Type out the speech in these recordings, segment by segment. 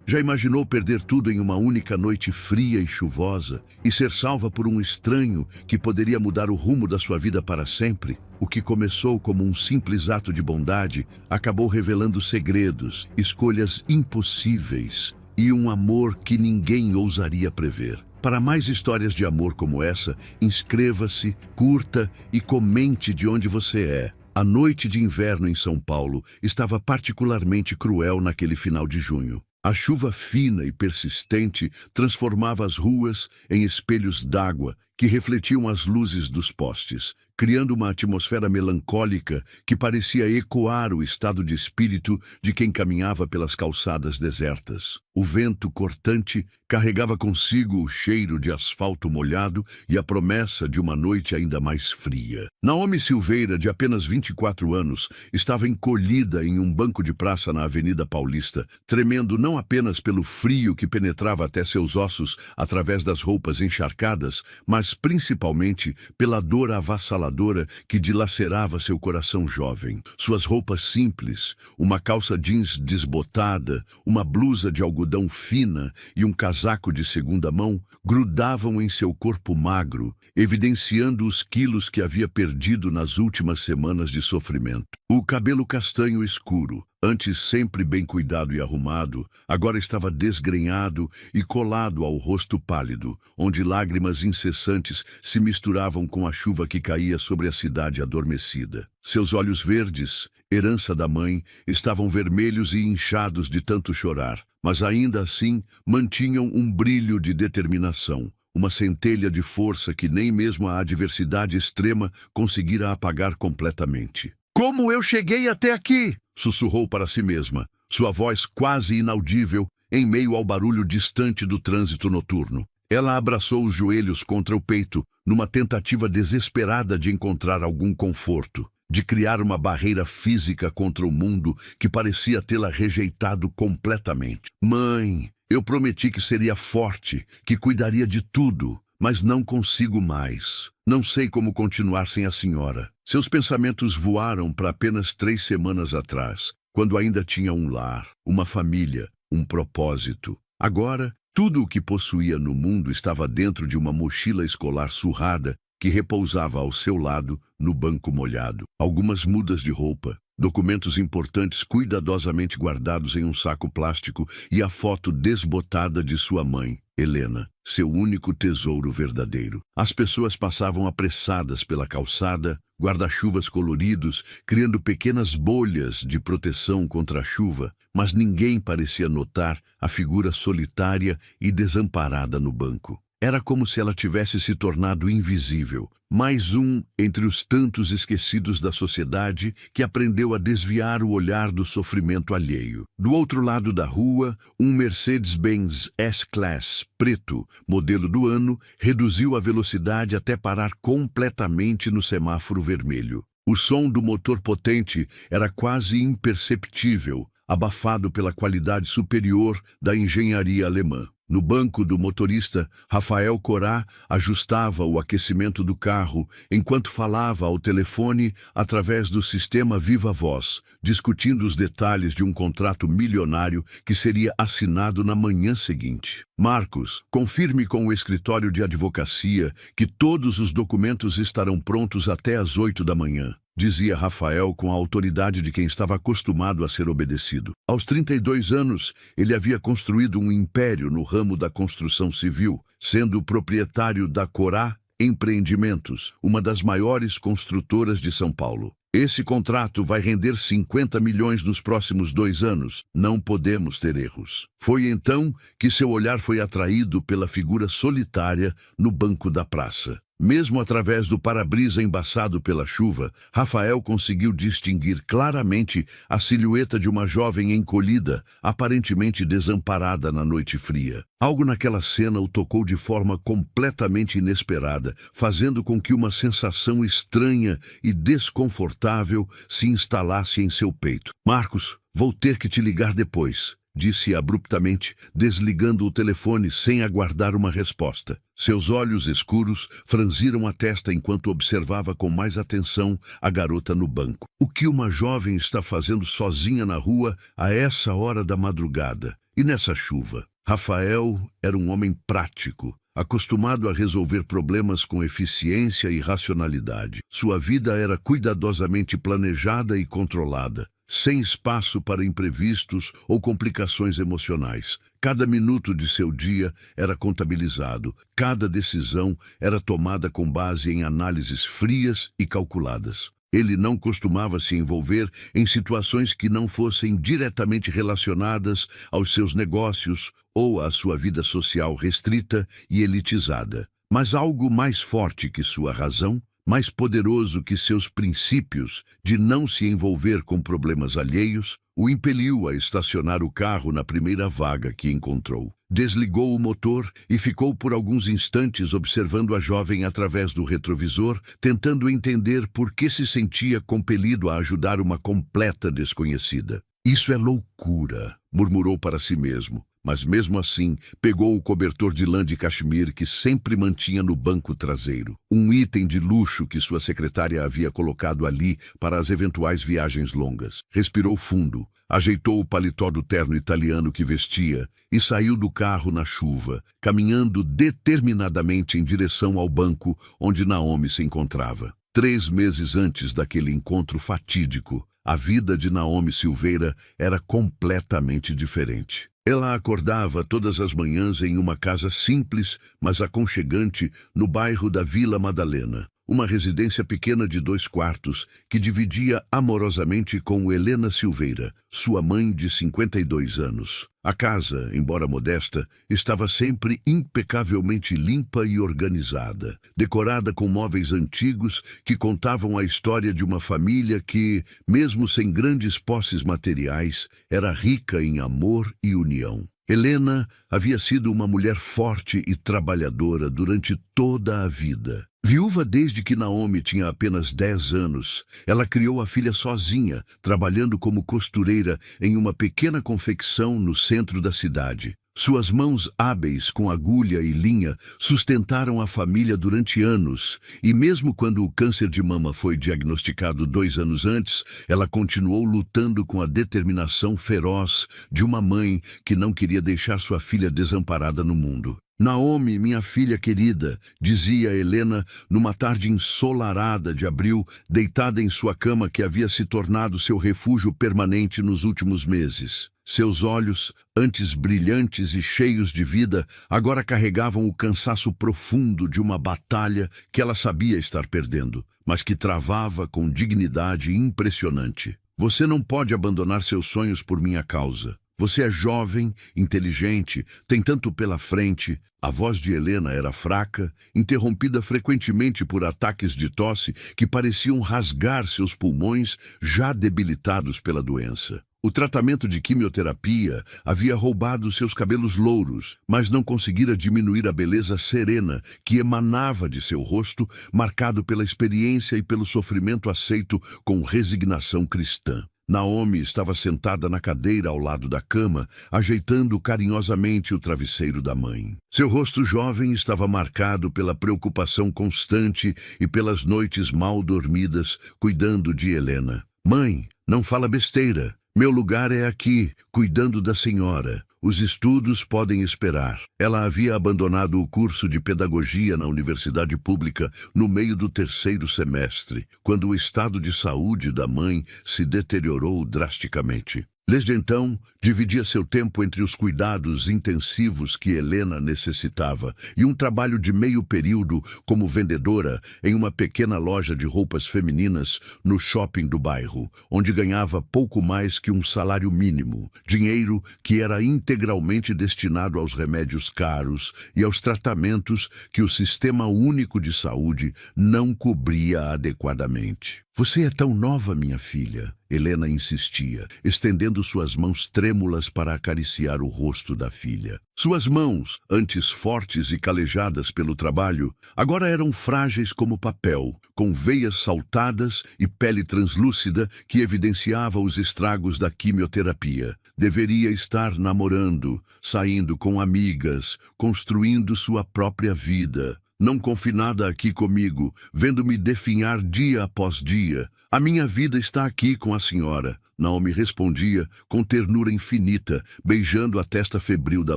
Já imaginou perder tudo em uma única noite fria e chuvosa e ser salva por um estranho que poderia mudar o rumo da sua vida para sempre? O que começou como um simples ato de bondade acabou revelando segredos, escolhas impossíveis e um amor que ninguém ousaria prever. Para mais histórias de amor como essa, inscreva-se, curta e comente de onde você é. A noite de inverno em São Paulo estava particularmente cruel naquele final de junho. A chuva fina e persistente transformava as ruas em espelhos d'água que refletiam as luzes dos postes, criando uma atmosfera melancólica que parecia ecoar o estado de espírito de quem caminhava pelas calçadas desertas. O vento cortante carregava consigo o cheiro de asfalto molhado e a promessa de uma noite ainda mais fria. Naomi Silveira, de apenas 24 anos, estava encolhida em um banco de praça na Avenida Paulista, tremendo não apenas pelo frio que penetrava até seus ossos através das roupas encharcadas, mas principalmente pela dor avassaladora que dilacerava seu coração jovem. Suas roupas simples, uma calça jeans desbotada, uma blusa de algodão fina e um casaco de segunda mão grudavam em seu corpo magro, evidenciando os quilos que havia perdido nas últimas semanas de sofrimento. O cabelo castanho escuro, antes sempre bem cuidado e arrumado, agora estava desgrenhado e colado ao rosto pálido, onde lágrimas incessantes se misturavam com a chuva que caía sobre a cidade adormecida. Seus olhos verdes, herança da mãe, estavam vermelhos e inchados de tanto chorar, mas ainda assim mantinham um brilho de determinação, uma centelha de força que nem mesmo a adversidade extrema conseguira apagar completamente. "Como eu cheguei até aqui?" sussurrou para si mesma, sua voz quase inaudível em meio ao barulho distante do trânsito noturno. Ela abraçou os joelhos contra o peito, numa tentativa desesperada de encontrar algum conforto, de criar uma barreira física contra o mundo que parecia tê-la rejeitado completamente. "Mãe, eu prometi que seria forte, que cuidaria de tudo, mas não consigo mais. Não sei como continuar sem a senhora." Seus pensamentos voaram para apenas 3 semanas atrás, quando ainda tinha um lar, uma família, um propósito. Agora, tudo o que possuía no mundo estava dentro de uma mochila escolar surrada que repousava ao seu lado no banco molhado. Algumas mudas de roupa, documentos importantes cuidadosamente guardados em um saco plástico e a foto desbotada de sua mãe, Helena, seu único tesouro verdadeiro. As pessoas passavam apressadas pela calçada, guarda-chuvas coloridos, criando pequenas bolhas de proteção contra a chuva, mas ninguém parecia notar a figura solitária e desamparada no banco. Era como se ela tivesse se tornado invisível, mais um entre os tantos esquecidos da sociedade que aprendeu a desviar o olhar do sofrimento alheio. Do outro lado da rua, um Mercedes-Benz S-Class preto, modelo do ano, reduziu a velocidade até parar completamente no semáforo vermelho. O som do motor potente era quase imperceptível, abafado pela qualidade superior da engenharia alemã. No banco do motorista, Rafael Corá ajustava o aquecimento do carro enquanto falava ao telefone através do sistema Viva Voz, discutindo os detalhes de um contrato milionário que seria assinado na manhã seguinte. "Marcos, confirme com o escritório de advocacia que todos os documentos estarão prontos até às 8 da manhã. Dizia Rafael com a autoridade de quem estava acostumado a ser obedecido. Aos 32 anos, ele havia construído um império no ramo da construção civil, sendo o proprietário da Corá Empreendimentos, uma das maiores construtoras de São Paulo. "Esse contrato vai render 50 milhões nos próximos 2 anos. Não podemos ter erros." Foi então que seu olhar foi atraído pela figura solitária no banco da praça. Mesmo através do para-brisa embaçado pela chuva, Rafael conseguiu distinguir claramente a silhueta de uma jovem encolhida, aparentemente desamparada na noite fria. Algo naquela cena o tocou de forma completamente inesperada, fazendo com que uma sensação estranha e desconfortável se instalasse em seu peito. "Marcos, vou ter que te ligar depois", disse abruptamente, desligando o telefone sem aguardar uma resposta. Seus olhos escuros franziram a testa enquanto observava com mais atenção a garota no banco. O que uma jovem está fazendo sozinha na rua a essa hora da madrugada? E nessa chuva? Rafael era um homem prático, acostumado a resolver problemas com eficiência e racionalidade. Sua vida era cuidadosamente planejada e controlada, sem espaço para imprevistos ou complicações emocionais. Cada minuto de seu dia era contabilizado, cada decisão era tomada com base em análises frias e calculadas. Ele não costumava se envolver em situações que não fossem diretamente relacionadas aos seus negócios ou à sua vida social restrita e elitizada. Mas algo mais forte que sua razão, mais poderoso que seus princípios de não se envolver com problemas alheios, o impeliu a estacionar o carro na primeira vaga que encontrou. Desligou o motor e ficou por alguns instantes observando a jovem através do retrovisor, tentando entender por que se sentia compelido a ajudar uma completa desconhecida. "Isso é loucura", murmurou para si mesmo. Mas mesmo assim, pegou o cobertor de lã de cachemir que sempre mantinha no banco traseiro. Um item de luxo que sua secretária havia colocado ali para as eventuais viagens longas. Respirou fundo, ajeitou o paletó do terno italiano que vestia e saiu do carro na chuva, caminhando determinadamente em direção ao banco onde Naomi se encontrava. 3 meses antes daquele encontro fatídico, a vida de Naomi Silveira era completamente diferente. Ela acordava todas as manhãs em uma casa simples, mas aconchegante, no bairro da Vila Madalena. Uma residência pequena de 2 quartos que dividia amorosamente com Helena Silveira, sua mãe de 52 anos. A casa, embora modesta, estava sempre impecavelmente limpa e organizada, decorada com móveis antigos que contavam a história de uma família que, mesmo sem grandes posses materiais, era rica em amor e união. Helena havia sido uma mulher forte e trabalhadora durante toda a vida. Viúva desde que Naomi tinha apenas 10 anos, ela criou a filha sozinha, trabalhando como costureira em uma pequena confecção no centro da cidade. Suas mãos hábeis com agulha e linha sustentaram a família durante anos, e mesmo quando o câncer de mama foi diagnosticado 2 anos antes, ela continuou lutando com a determinação feroz de uma mãe que não queria deixar sua filha desamparada no mundo. "Naomi, minha filha querida", dizia Helena numa tarde ensolarada de abril, deitada em sua cama que havia se tornado seu refúgio permanente nos últimos meses. Seus olhos, antes brilhantes e cheios de vida, agora carregavam o cansaço profundo de uma batalha que ela sabia estar perdendo, mas que travava com dignidade impressionante. "Você não pode abandonar seus sonhos por minha causa. Você é jovem, inteligente, tem tanto pela frente." A voz de Helena era fraca, interrompida frequentemente por ataques de tosse que pareciam rasgar seus pulmões já debilitados pela doença. O tratamento de quimioterapia havia roubado seus cabelos louros, mas não conseguira diminuir a beleza serena que emanava de seu rosto, marcado pela experiência e pelo sofrimento aceito com resignação cristã. Naomi estava sentada na cadeira ao lado da cama, ajeitando carinhosamente o travesseiro da mãe. Seu rosto jovem estava marcado pela preocupação constante e pelas noites mal dormidas, cuidando de Helena. "Mãe, não fala besteira. Meu lugar é aqui, cuidando da senhora. Os estudos podem esperar." Ela havia abandonado o curso de pedagogia na universidade pública no meio do 3º semestre, quando o estado de saúde da mãe se deteriorou drasticamente. Desde então, dividia seu tempo entre os cuidados intensivos que Helena necessitava e um trabalho de meio período como vendedora em uma pequena loja de roupas femininas no shopping do bairro, onde ganhava pouco mais que um salário mínimo, dinheiro que era integralmente destinado aos remédios caros e aos tratamentos que o Sistema Único de Saúde não cobria adequadamente. "Você é tão nova, minha filha", Helena insistia, estendendo suas mãos trêmulas para acariciar o rosto da filha. Suas mãos, antes fortes e calejadas pelo trabalho, agora eram frágeis como papel, com veias saltadas e pele translúcida que evidenciava os estragos da quimioterapia. Deveria estar namorando, saindo com amigas, construindo sua própria vida. não confinada aqui comigo, vendo-me definhar dia após dia. A minha vida está aqui com a senhora. Naomi respondia com ternura infinita, beijando a testa febril da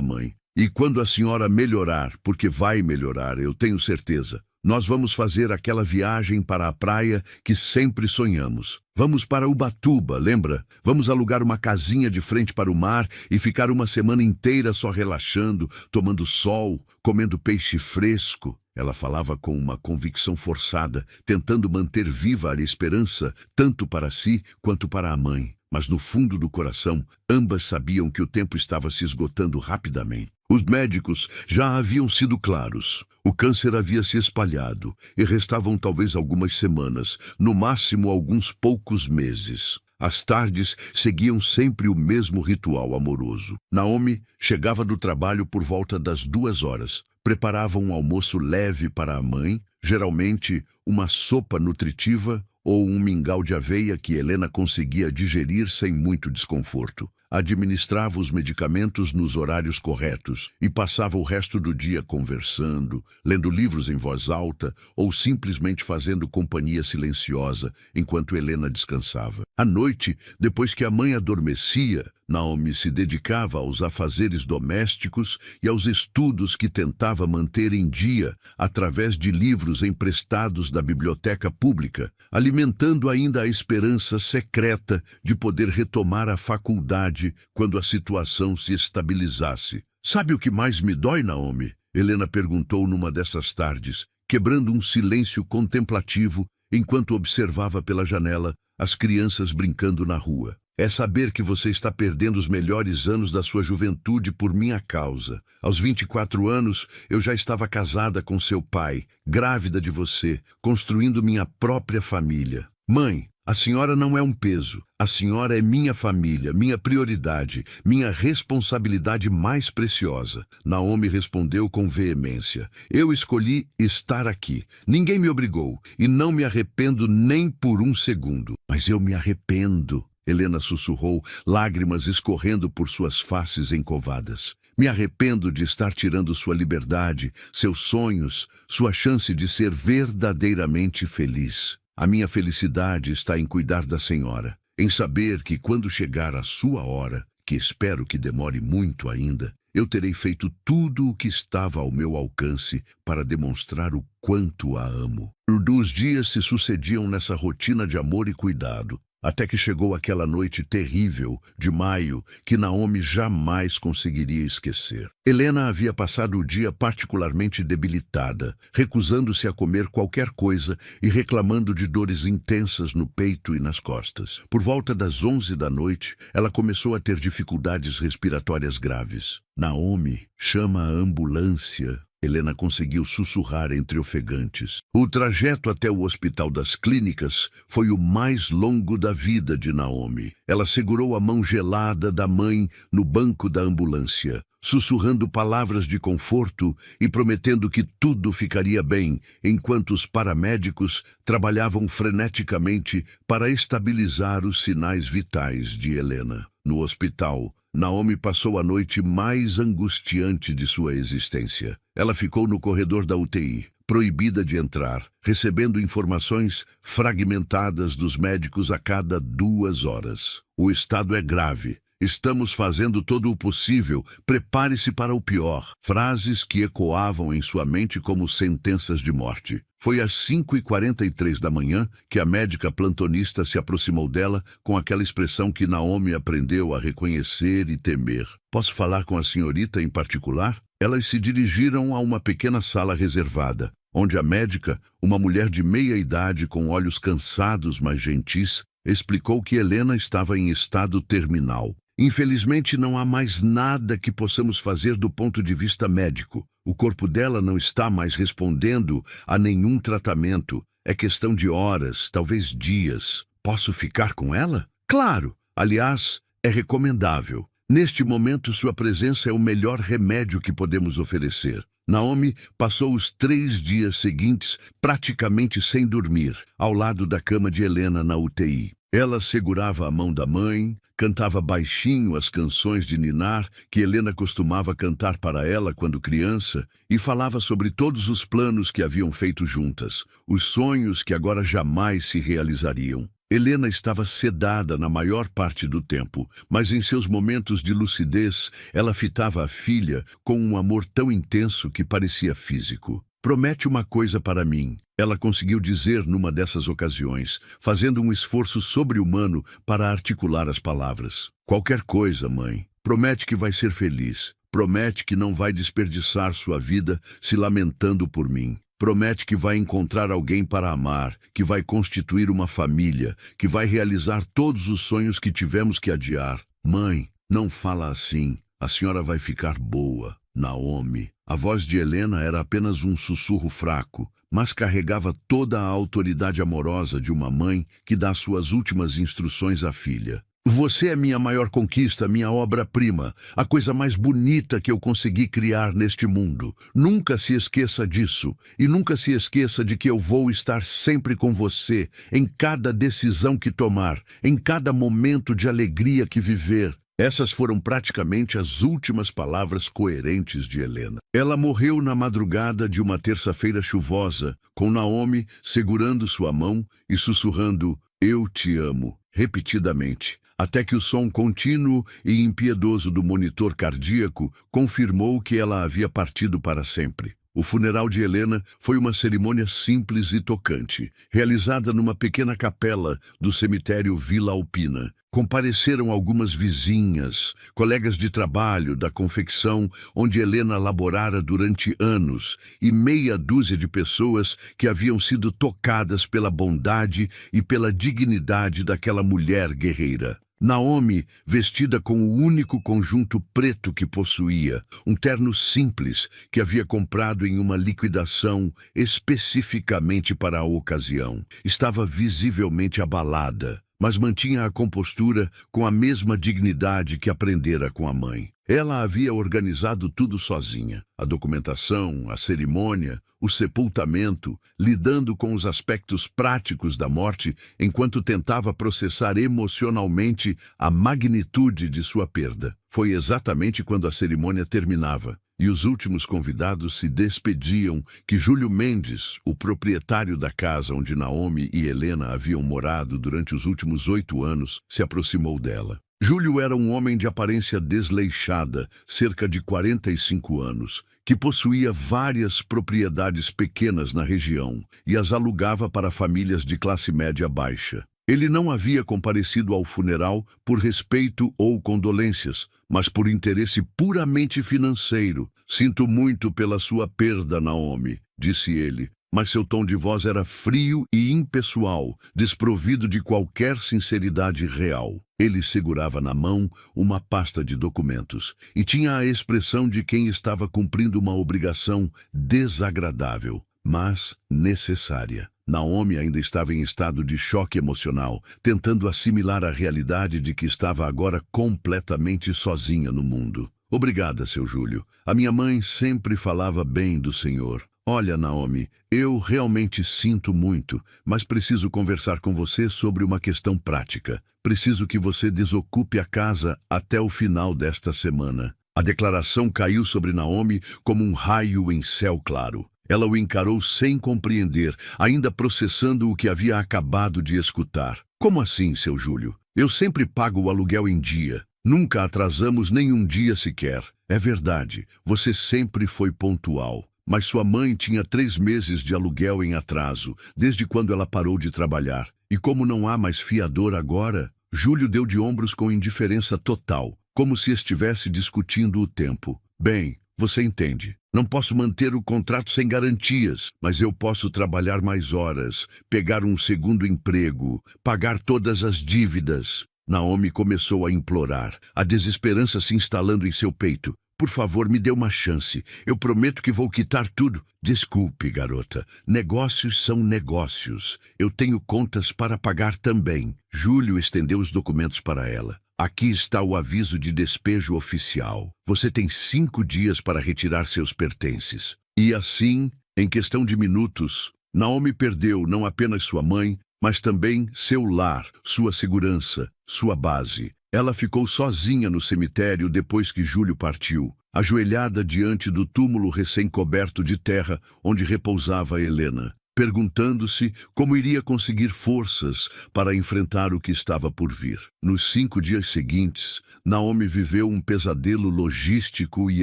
mãe. E quando a senhora melhorar, porque vai melhorar, eu tenho certeza, nós vamos fazer aquela viagem para a praia que sempre sonhamos. Vamos para Ubatuba, lembra? Vamos alugar uma casinha de frente para o mar e ficar uma semana inteira só relaxando, tomando sol, comendo peixe fresco. Ela falava com uma convicção forçada, tentando manter viva a esperança, tanto para si quanto para a mãe. Mas no fundo do coração, ambas sabiam que o tempo estava se esgotando rapidamente. Os médicos já haviam sido claros. O câncer havia se espalhado e restavam talvez algumas semanas, no máximo alguns poucos meses. As tardes seguiam sempre o mesmo ritual amoroso. Naomi chegava do trabalho por volta das 2 horas. Preparava um almoço leve para a mãe, geralmente uma sopa nutritiva ou um mingau de aveia que Helena conseguia digerir sem muito desconforto. Administrava os medicamentos nos horários corretos e passava o resto do dia conversando, lendo livros em voz alta ou simplesmente fazendo companhia silenciosa enquanto Helena descansava. À noite, depois que a mãe adormecia, Naomi se dedicava aos afazeres domésticos e aos estudos que tentava manter em dia através de livros emprestados da biblioteca pública, alimentando ainda a esperança secreta de poder retomar a faculdade quando a situação se estabilizasse. "Sabe o que mais me dói, Naomi?" Helena perguntou numa dessas tardes, quebrando um silêncio contemplativo enquanto observava pela janela as crianças brincando na rua. "É saber que você está perdendo os melhores anos da sua juventude por minha causa. Aos 24 anos, eu já estava casada com seu pai, grávida de você, construindo minha própria família. Mãe, a senhora não é um peso. A senhora é minha família, minha prioridade, minha responsabilidade mais preciosa." Naomi respondeu com veemência. "Eu escolhi estar aqui. Ninguém me obrigou e não me arrependo nem por um segundo." "Mas eu me arrependo." Helena sussurrou, lágrimas escorrendo por suas faces encovadas. "Me arrependo de estar tirando sua liberdade, seus sonhos, sua chance de ser verdadeiramente feliz. A minha felicidade está em cuidar da senhora, em saber que quando chegar a sua hora, que espero que demore muito ainda, eu terei feito tudo o que estava ao meu alcance para demonstrar o quanto a amo." Os dias se sucediam nessa rotina de amor e cuidado, até que chegou aquela noite terrível de maio que Naomi jamais conseguiria esquecer. Helena havia passado o dia particularmente debilitada, recusando-se a comer qualquer coisa e reclamando de dores intensas no peito e nas costas. Por volta das 11 da noite, ela começou a ter dificuldades respiratórias graves. "Naomi, chama a ambulância." Helena conseguiu sussurrar entre ofegantes. O trajeto até o Hospital das Clínicas foi o mais longo da vida de Naomi. Ela segurou a mão gelada da mãe no banco da ambulância, sussurrando palavras de conforto e prometendo que tudo ficaria bem, enquanto os paramédicos trabalhavam freneticamente para estabilizar os sinais vitais de Helena. No hospital, Naomi passou a noite mais angustiante de sua existência. Ela ficou no corredor da UTI, proibida de entrar, recebendo informações fragmentadas dos médicos a cada 2 horas. "O estado é grave. Estamos fazendo todo o possível. Prepare-se para o pior." Frases que ecoavam em sua mente como sentenças de morte. Foi às 5h43 da manhã que a médica plantonista se aproximou dela com aquela expressão que Naomi aprendeu a reconhecer e temer. "Posso falar com a senhorita em particular?" Elas se dirigiram a uma pequena sala reservada, onde a médica, uma mulher de meia idade com olhos cansados mas gentis, explicou que Helena estava em estado terminal. "Infelizmente não há mais nada que possamos fazer do ponto de vista médico. O corpo dela não está mais respondendo a nenhum tratamento. É questão de horas, talvez dias. Posso ficar com ela?" "Claro! Aliás, é recomendável. Neste momento, sua presença é o melhor remédio que podemos oferecer." Naomi passou os 3 dias seguintes praticamente sem dormir, ao lado da cama de Helena na UTI. Ela segurava a mão da mãe, cantava baixinho as canções de ninar que Helena costumava cantar para ela quando criança e falava sobre todos os planos que haviam feito juntas, os sonhos que agora jamais se realizariam. Helena estava sedada na maior parte do tempo, mas em seus momentos de lucidez, ela fitava a filha com um amor tão intenso que parecia físico. "Promete uma coisa para mim", ela conseguiu dizer numa dessas ocasiões, fazendo um esforço sobre-humano para articular as palavras. "Qualquer coisa, mãe. Promete que vai ser feliz. Promete que não vai desperdiçar sua vida se lamentando por mim. Promete que vai encontrar alguém para amar, que vai constituir uma família, que vai realizar todos os sonhos que tivemos que adiar. Mãe, não fala assim. A senhora vai ficar boa. Naomi." A voz de Helena era apenas um sussurro fraco, mas carregava toda a autoridade amorosa de uma mãe que dá suas últimas instruções à filha. "Você é minha maior conquista, minha obra-prima, a coisa mais bonita que eu consegui criar neste mundo. Nunca se esqueça disso, e nunca se esqueça de que eu vou estar sempre com você, em cada decisão que tomar, em cada momento de alegria que viver." Essas foram praticamente as últimas palavras coerentes de Helena. Ela morreu na madrugada de uma terça-feira chuvosa, com Naomi segurando sua mão e sussurrando "Eu te amo", repetidamente, até que o som contínuo e impiedoso do monitor cardíaco confirmou que ela havia partido para sempre. O funeral de Helena foi uma cerimônia simples e tocante, realizada numa pequena capela do cemitério Vila Alpina. Compareceram algumas vizinhas, colegas de trabalho da confecção onde Helena laborara durante anos, e meia dúzia de pessoas que haviam sido tocadas pela bondade e pela dignidade daquela mulher guerreira. Naomi, vestida com o único conjunto preto que possuía, um terno simples que havia comprado em uma liquidação especificamente para a ocasião, estava visivelmente abalada, mas mantinha a compostura com a mesma dignidade que aprendera com a mãe. Ela havia organizado tudo sozinha: a documentação, a cerimônia, o sepultamento, lidando com os aspectos práticos da morte, enquanto tentava processar emocionalmente a magnitude de sua perda. Foi exatamente quando a cerimônia terminava e os últimos convidados se despediam que Júlio Mendes, o proprietário da casa onde Naomi e Helena haviam morado durante os últimos 8 anos, se aproximou dela. Júlio era um homem de aparência desleixada, cerca de 45 anos, que possuía várias propriedades pequenas na região e as alugava para famílias de classe média baixa. Ele não havia comparecido ao funeral por respeito ou condolências, mas por interesse puramente financeiro. "Sinto muito pela sua perda, Naomi", disse ele, mas seu tom de voz era frio e impessoal, desprovido de qualquer sinceridade real. Ele segurava na mão uma pasta de documentos e tinha a expressão de quem estava cumprindo uma obrigação desagradável, mas necessária. Naomi ainda estava em estado de choque emocional, tentando assimilar a realidade de que estava agora completamente sozinha no mundo. "Obrigada, seu Júlio. A minha mãe sempre falava bem do senhor. Olha, Naomi, eu realmente sinto muito, mas preciso conversar com você sobre uma questão prática. Preciso que você desocupe a casa até o final desta semana." A declaração caiu sobre Naomi como um raio em céu claro. Ela o encarou sem compreender, ainda processando o que havia acabado de escutar. "Como assim, seu Júlio? Eu sempre pago o aluguel em dia. Nunca atrasamos nem um dia sequer." "É verdade, você sempre foi pontual. Mas sua mãe tinha 3 meses de aluguel em atraso, desde quando ela parou de trabalhar. E como não há mais fiador agora?" Júlio deu de ombros com indiferença total, como se estivesse discutindo o tempo. "Bem, você entende. Não posso manter o contrato sem garantias, mas eu posso trabalhar mais horas, pegar um segundo emprego, pagar todas as dívidas." Naomi começou a implorar, a desesperança se instalando em seu peito. "Por favor, me dê uma chance. Eu prometo que vou quitar tudo." "Desculpe, garota. Negócios são negócios. Eu tenho contas para pagar também." Júlio estendeu os documentos para ela. "Aqui está o aviso de despejo oficial. Você tem 5 dias para retirar seus pertences." E assim, em questão de minutos, Naomi perdeu não apenas sua mãe, mas também seu lar, sua segurança, sua base. Ela ficou sozinha no cemitério depois que Júlio partiu, ajoelhada diante do túmulo recém-coberto de terra onde repousava Helena, perguntando-se como iria conseguir forças para enfrentar o que estava por vir. Nos 5 dias seguintes, Naomi viveu um pesadelo logístico e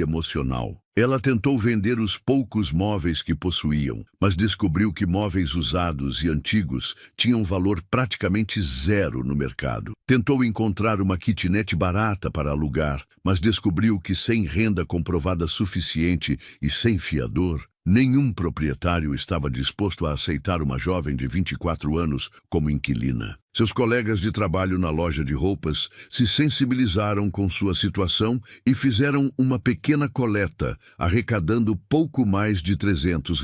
emocional. Ela tentou vender os poucos móveis que possuíam, mas descobriu que móveis usados e antigos tinham valor praticamente zero no mercado. Tentou encontrar uma kitnet barata para alugar, mas descobriu que sem renda comprovada suficiente e sem fiador, nenhum proprietário estava disposto a aceitar uma jovem de 24 anos como inquilina. Seus colegas de trabalho na loja de roupas se sensibilizaram com sua situação e fizeram uma pequena coleta, arrecadando pouco mais de R$ 300,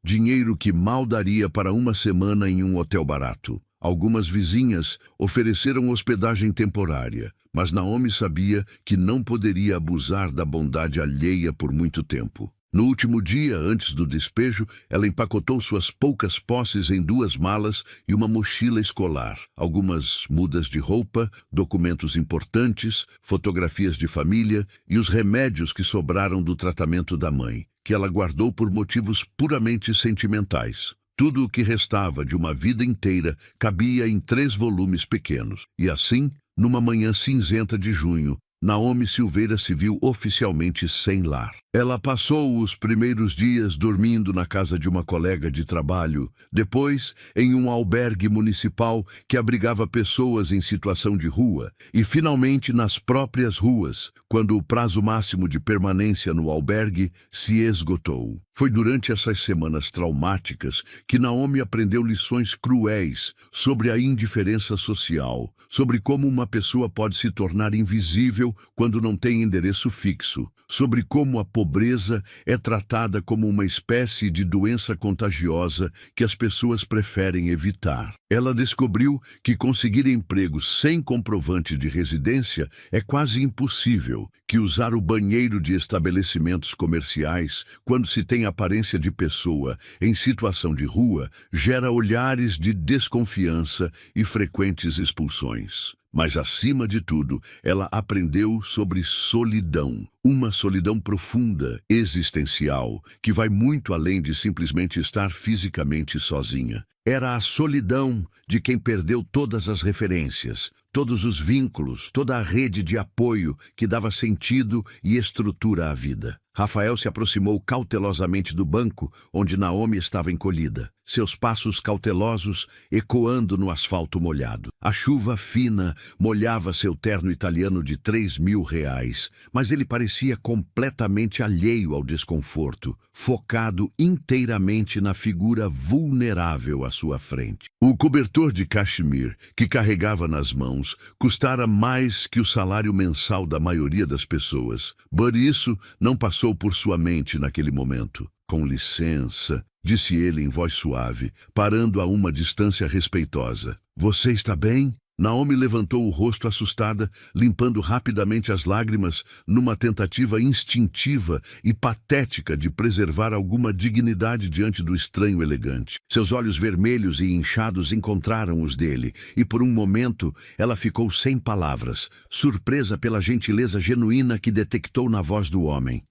dinheiro que mal daria para uma semana em um hotel barato. Algumas vizinhas ofereceram hospedagem temporária, mas Naomi sabia que não poderia abusar da bondade alheia por muito tempo. No último dia, antes do despejo, ela empacotou suas poucas posses em 2 malas e uma mochila escolar, algumas mudas de roupa, documentos importantes, fotografias de família e os remédios que sobraram do tratamento da mãe, que ela guardou por motivos puramente sentimentais. Tudo o que restava de uma vida inteira cabia em 3 volumes pequenos. E assim, numa manhã cinzenta de junho, Naomi Silveira se viu oficialmente sem lar. Ela passou os primeiros dias dormindo na casa de uma colega de trabalho, depois em um albergue municipal que abrigava pessoas em situação de rua, e finalmente nas próprias ruas, quando o prazo máximo de permanência no albergue se esgotou. Foi durante essas semanas traumáticas que Naomi aprendeu lições cruéis sobre a indiferença social, sobre como uma pessoa pode se tornar invisível quando não tem endereço fixo, sobre como a pobreza é tratada como uma espécie de doença contagiosa que as pessoas preferem evitar. Ela descobriu que conseguir emprego sem comprovante de residência é quase impossível, que usar o banheiro de estabelecimentos comerciais, quando se tem aparência de pessoa em situação de rua, gera olhares de desconfiança e frequentes expulsões. Mas, acima de tudo, ela aprendeu sobre solidão. Uma solidão profunda, existencial, que vai muito além de simplesmente estar fisicamente sozinha. Era a solidão de quem perdeu todas as referências, todos os vínculos, toda a rede de apoio que dava sentido e estrutura à vida. Rafael se aproximou cautelosamente do banco onde Naomi estava encolhida, seus passos cautelosos ecoando no asfalto molhado. A chuva fina molhava seu terno italiano de R$ 3.000, mas ele parecia completamente alheio ao desconforto, focado inteiramente na figura vulnerável à sua frente. O cobertor de cachemir que carregava nas mãos custara mais que o salário mensal da maioria das pessoas, mas isso não passou por sua mente naquele momento. Com licença, disse ele em voz suave, parando a uma distância respeitosa. Você está bem? Naomi levantou o rosto assustada, limpando rapidamente as lágrimas numa tentativa instintiva e patética de preservar alguma dignidade diante do estranho elegante. Seus olhos vermelhos e inchados encontraram os dele, e por um momento ela ficou sem palavras, surpresa pela gentileza genuína que detectou na voz do homem.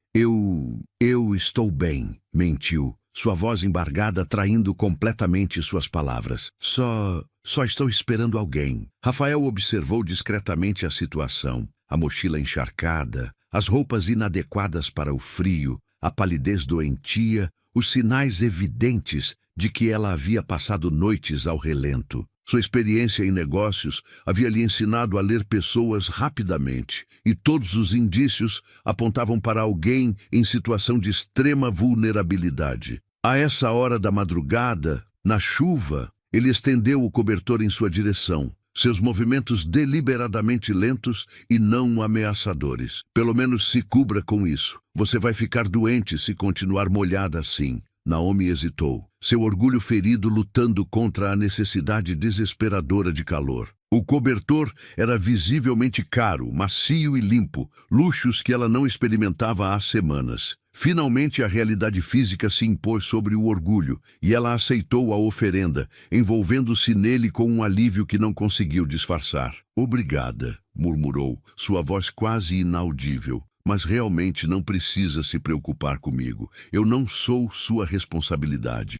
Eu estou bem, mentiu, sua voz embargada traindo completamente suas palavras. Só estou esperando alguém. Rafael observou discretamente a situação, a mochila encharcada, as roupas inadequadas para o frio, a palidez doentia, os sinais evidentes de que ela havia passado noites ao relento. Sua experiência em negócios havia lhe ensinado a ler pessoas rapidamente, e todos os indícios apontavam para alguém em situação de extrema vulnerabilidade. A essa hora da madrugada, na chuva, ele estendeu o cobertor em sua direção, seus movimentos deliberadamente lentos e não ameaçadores. Pelo menos se cubra com isso. Você vai ficar doente se continuar molhada assim. Naomi hesitou, seu orgulho ferido lutando contra a necessidade desesperadora de calor. O cobertor era visivelmente caro, macio e limpo, luxos que ela não experimentava há semanas. Finalmente, a realidade física se impôs sobre o orgulho, e ela aceitou a oferenda, envolvendo-se nele com um alívio que não conseguiu disfarçar. "Obrigada", murmurou, sua voz quase inaudível. "Mas realmente não precisa se preocupar comigo. Eu não sou sua responsabilidade."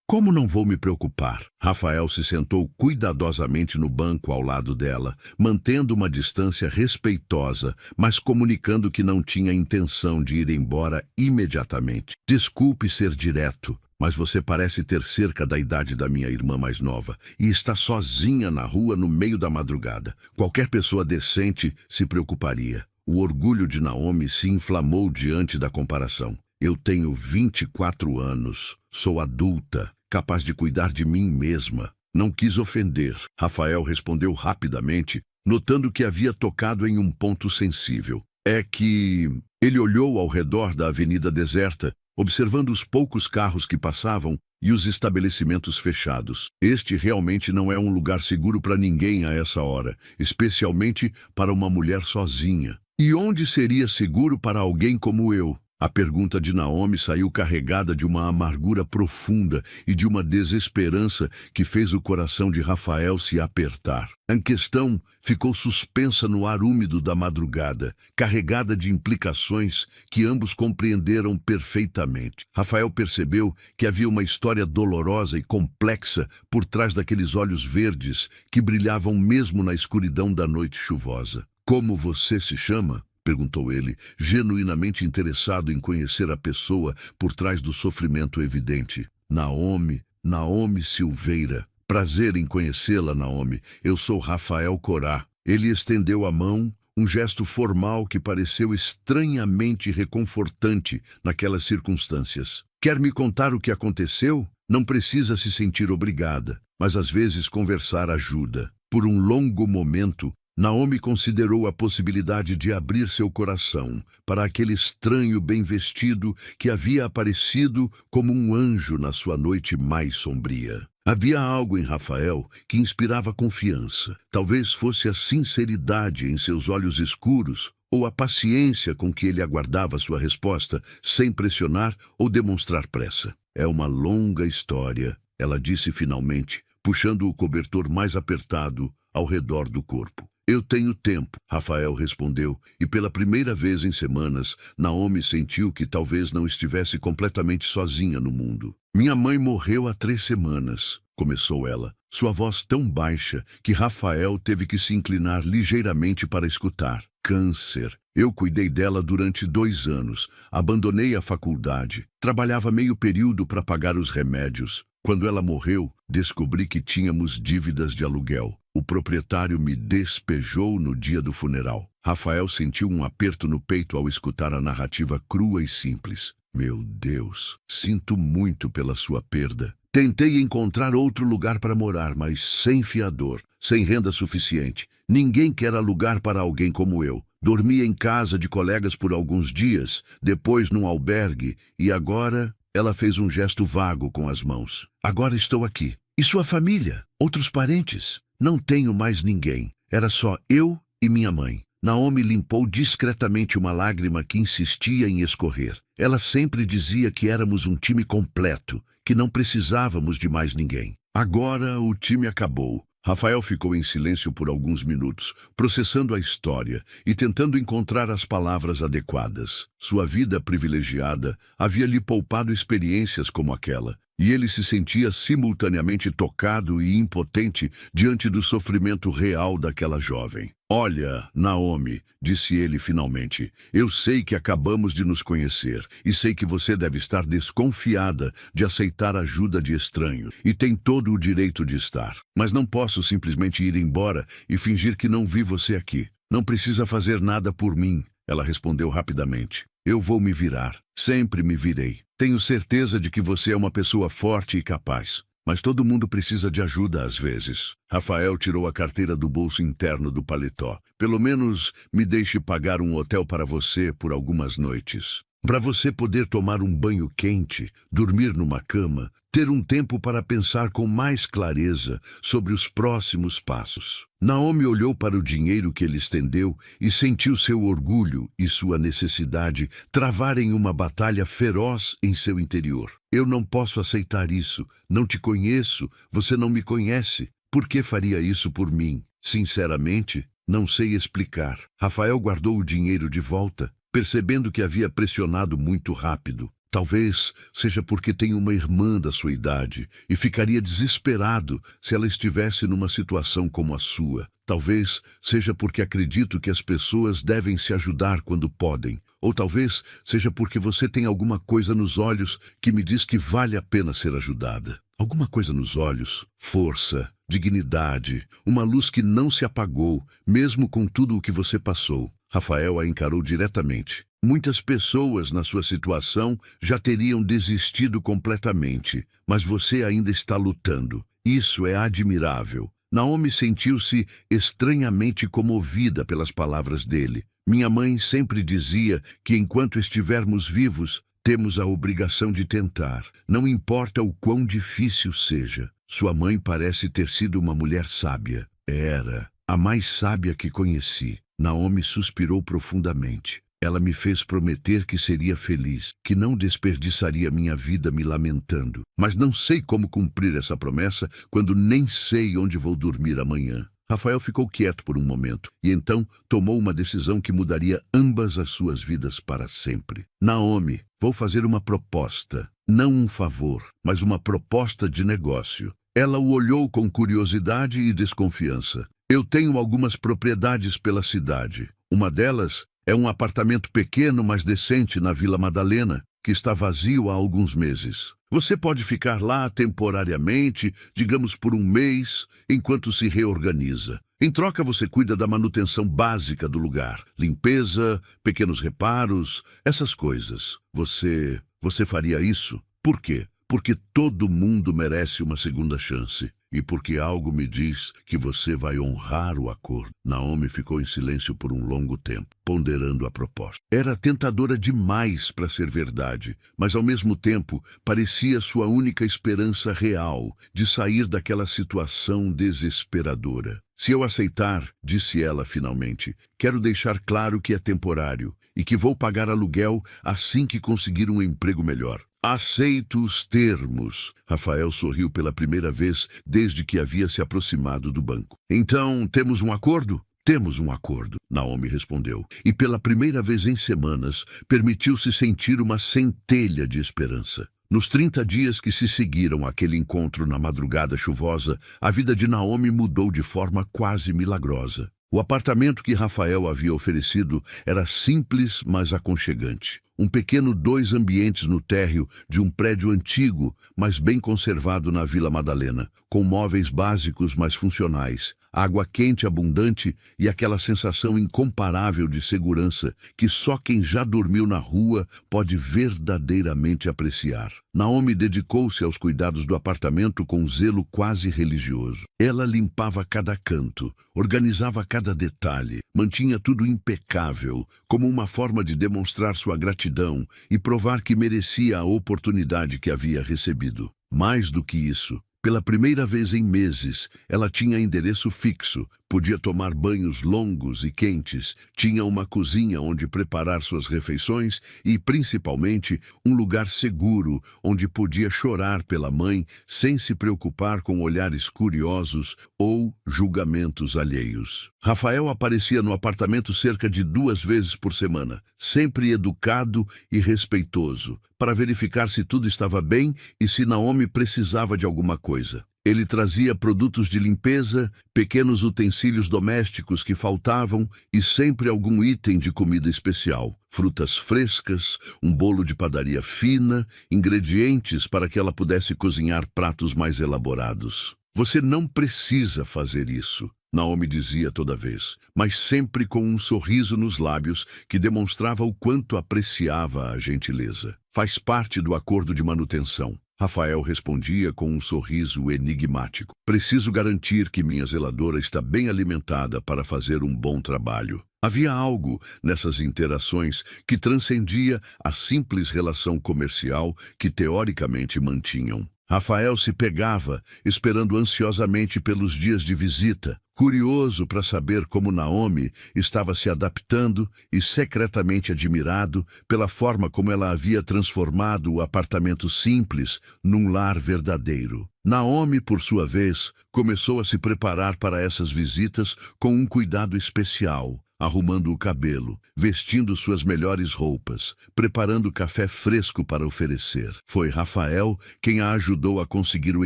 Como não vou me preocupar?" Rafael se sentou cuidadosamente no banco ao lado dela, mantendo uma distância respeitosa, mas comunicando que não tinha intenção de ir embora imediatamente. "Desculpe ser direto, mas você parece ter cerca da idade da minha irmã mais nova e está sozinha na rua no meio da madrugada. Qualquer pessoa decente se preocuparia." O orgulho de Naomi se inflamou diante da comparação. "Eu tenho 24 anos, sou adulta, capaz de cuidar de mim mesma." Não quis ofender. Rafael respondeu rapidamente, notando que havia tocado em um ponto sensível. "É que..." Ele olhou ao redor da avenida deserta, observando os poucos carros que passavam e os estabelecimentos fechados. "Este realmente não é um lugar seguro para ninguém a essa hora, especialmente para uma mulher sozinha. E onde seria seguro para alguém como eu?" A pergunta de Naomi saiu carregada de uma amargura profunda e de uma desesperança que fez o coração de Rafael se apertar. A questão ficou suspensa no ar úmido da madrugada, carregada de implicações que ambos compreenderam perfeitamente. Rafael percebeu que havia uma história dolorosa e complexa por trás daqueles olhos verdes que brilhavam mesmo na escuridão da noite chuvosa. "Como você se chama?" perguntou ele, genuinamente interessado em conhecer a pessoa por trás do sofrimento evidente. Naomi Silveira." "Prazer em conhecê-la, Naomi. Eu sou Rafael Corá." Ele estendeu a mão, um gesto formal que pareceu estranhamente reconfortante naquelas circunstâncias. "Quer me contar o que aconteceu? Não precisa se sentir obrigada, mas às vezes conversar ajuda." Por um longo momento, Naomi considerou a possibilidade de abrir seu coração para aquele estranho bem vestido que havia aparecido como um anjo na sua noite mais sombria. Havia algo em Rafael que inspirava confiança. Talvez fosse a sinceridade em seus olhos escuros ou a paciência com que ele aguardava sua resposta, sem pressionar ou demonstrar pressa. "É uma longa história", ela disse finalmente, puxando o cobertor mais apertado ao redor do corpo. "Eu tenho tempo", Rafael respondeu, e pela primeira vez em semanas, Naomi sentiu que talvez não estivesse completamente sozinha no mundo. "Minha mãe morreu há 3 semanas", começou ela, sua voz tão baixa que Rafael teve que se inclinar ligeiramente para escutar. "Câncer. Eu cuidei dela durante 2 anos, abandonei a faculdade, trabalhava meio período para pagar os remédios. Quando ela morreu, descobri que tínhamos dívidas de aluguel. O proprietário me despejou no dia do funeral." Rafael sentiu um aperto no peito ao escutar a narrativa crua e simples. "Meu Deus, sinto muito pela sua perda. Tentei encontrar outro lugar para morar, mas sem fiador, sem renda suficiente. Ninguém quer alugar para alguém como eu. Dormi em casa de colegas por alguns dias, depois num albergue, e agora..." Ela fez um gesto vago com as mãos. "Agora estou aqui. E sua família? Outros parentes?" "Não tenho mais ninguém. Era só eu e minha mãe." Naomi limpou discretamente uma lágrima que insistia em escorrer. Ela sempre dizia que éramos um time completo, que não precisávamos de mais ninguém. Agora o time acabou. Rafael ficou em silêncio por alguns minutos, processando a história e tentando encontrar as palavras adequadas. Sua vida privilegiada havia lhe poupado experiências como aquela, e ele se sentia simultaneamente tocado e impotente diante do sofrimento real daquela jovem. "Olha, Naomi", disse ele finalmente, "eu sei que acabamos de nos conhecer e sei que você deve estar desconfiada de aceitar ajuda de estranhos, e tem todo o direito de estar. Mas não posso simplesmente ir embora e fingir que não vi você aqui. Não precisa fazer nada por mim", ela respondeu rapidamente. "Eu vou me virar. Sempre me virei. Tenho certeza de que você é uma pessoa forte e capaz. Mas todo mundo precisa de ajuda às vezes." Rafael tirou a carteira do bolso interno do paletó. "Pelo menos me deixe pagar um hotel para você por algumas noites. Para você poder tomar um banho quente, dormir numa cama, ter um tempo para pensar com mais clareza sobre os próximos passos. Naomi olhou para o dinheiro que ele estendeu e sentiu seu orgulho e sua necessidade travarem uma batalha feroz em seu interior. Eu não posso aceitar isso. Não te conheço. Você não me conhece. Por que faria isso por mim? Sinceramente, não sei explicar. Rafael guardou o dinheiro de volta, percebendo que havia pressionado muito rápido. Talvez seja porque tem uma irmã da sua idade e ficaria desesperado se ela estivesse numa situação como a sua. Talvez seja porque acredito que as pessoas devem se ajudar quando podem. Ou talvez seja porque você tem alguma coisa nos olhos que me diz que vale a pena ser ajudada. Alguma coisa nos olhos, força, dignidade, uma luz que não se apagou, mesmo com tudo o que você passou. Rafael a encarou diretamente. Muitas pessoas na sua situação já teriam desistido completamente, mas você ainda está lutando. Isso é admirável. Naomi sentiu-se estranhamente comovida pelas palavras dele. Minha mãe sempre dizia que enquanto estivermos vivos, temos a obrigação de tentar, não importa o quão difícil seja. Sua mãe parece ter sido uma mulher sábia. Era a mais sábia que conheci. Naomi suspirou profundamente. Ela me fez prometer que seria feliz, que não desperdiçaria minha vida me lamentando. Mas não sei como cumprir essa promessa quando nem sei onde vou dormir amanhã. Rafael ficou quieto por um momento e então tomou uma decisão que mudaria ambas as suas vidas para sempre. Naomi, vou fazer uma proposta. Não um favor, mas uma proposta de negócio. Ela o olhou com curiosidade e desconfiança. Eu tenho algumas propriedades pela cidade. Uma delas é um apartamento pequeno, mas decente na Vila Madalena, que está vazio há alguns meses. Você pode ficar lá temporariamente, digamos por um mês, enquanto se reorganiza. Em troca, você cuida da manutenção básica do lugar. Limpeza, pequenos reparos, essas coisas. Você faria isso? Por quê? Porque todo mundo merece uma segunda chance. E porque algo me diz que você vai honrar o acordo. Naomi ficou em silêncio por um longo tempo, ponderando a proposta. Era tentadora demais para ser verdade, mas ao mesmo tempo parecia sua única esperança real de sair daquela situação desesperadora. Se eu aceitar, disse ela finalmente, quero deixar claro que é temporário e que vou pagar aluguel assim que conseguir um emprego melhor. Aceito os termos. Rafael sorriu pela primeira vez desde que havia se aproximado do banco. Então, temos um acordo? Temos um acordo, Naomi respondeu. E pela primeira vez em semanas, permitiu-se sentir uma centelha de esperança. Nos 30 dias que se seguiram àquele encontro na madrugada chuvosa, a vida de Naomi mudou de forma quase milagrosa. O apartamento que Rafael havia oferecido era simples, mas aconchegante. Um pequeno 2 ambientes no térreo de um prédio antigo, mas bem conservado na Vila Madalena, com móveis básicos, mas funcionais, água quente abundante e aquela sensação incomparável de segurança que só quem já dormiu na rua pode verdadeiramente apreciar. Naomi dedicou-se aos cuidados do apartamento com zelo quase religioso. Ela limpava cada canto, organizava cada detalhe, mantinha tudo impecável, como uma forma de demonstrar sua gratidão e provar que merecia a oportunidade que havia recebido. Mais do que isso, pela primeira vez em meses, ela tinha endereço fixo, podia tomar banhos longos e quentes, tinha uma cozinha onde preparar suas refeições e, principalmente, um lugar seguro onde podia chorar pela mãe sem se preocupar com olhares curiosos ou julgamentos alheios. Rafael aparecia no apartamento cerca de 2 vezes por semana, sempre educado e respeitoso, para verificar se tudo estava bem e se Naomi precisava de alguma coisa. Ele trazia produtos de limpeza, pequenos utensílios domésticos que faltavam e sempre algum item de comida especial. Frutas frescas, um bolo de padaria fina, ingredientes para que ela pudesse cozinhar pratos mais elaborados. Você não precisa fazer isso, Naomi dizia toda vez, mas sempre com um sorriso nos lábios que demonstrava o quanto apreciava a gentileza. Faz parte do acordo de manutenção. Rafael respondia com um sorriso enigmático. Preciso garantir que minha zeladora está bem alimentada para fazer um bom trabalho. Havia algo nessas interações que transcendia a simples relação comercial que teoricamente mantinham. Rafael se pegava, esperando ansiosamente pelos dias de visita, curioso para saber como Naomi estava se adaptando e secretamente admirado pela forma como ela havia transformado o apartamento simples num lar verdadeiro. Naomi, por sua vez, começou a se preparar para essas visitas com um cuidado especial, arrumando o cabelo, vestindo suas melhores roupas, preparando café fresco para oferecer. Foi Rafael quem a ajudou a conseguir o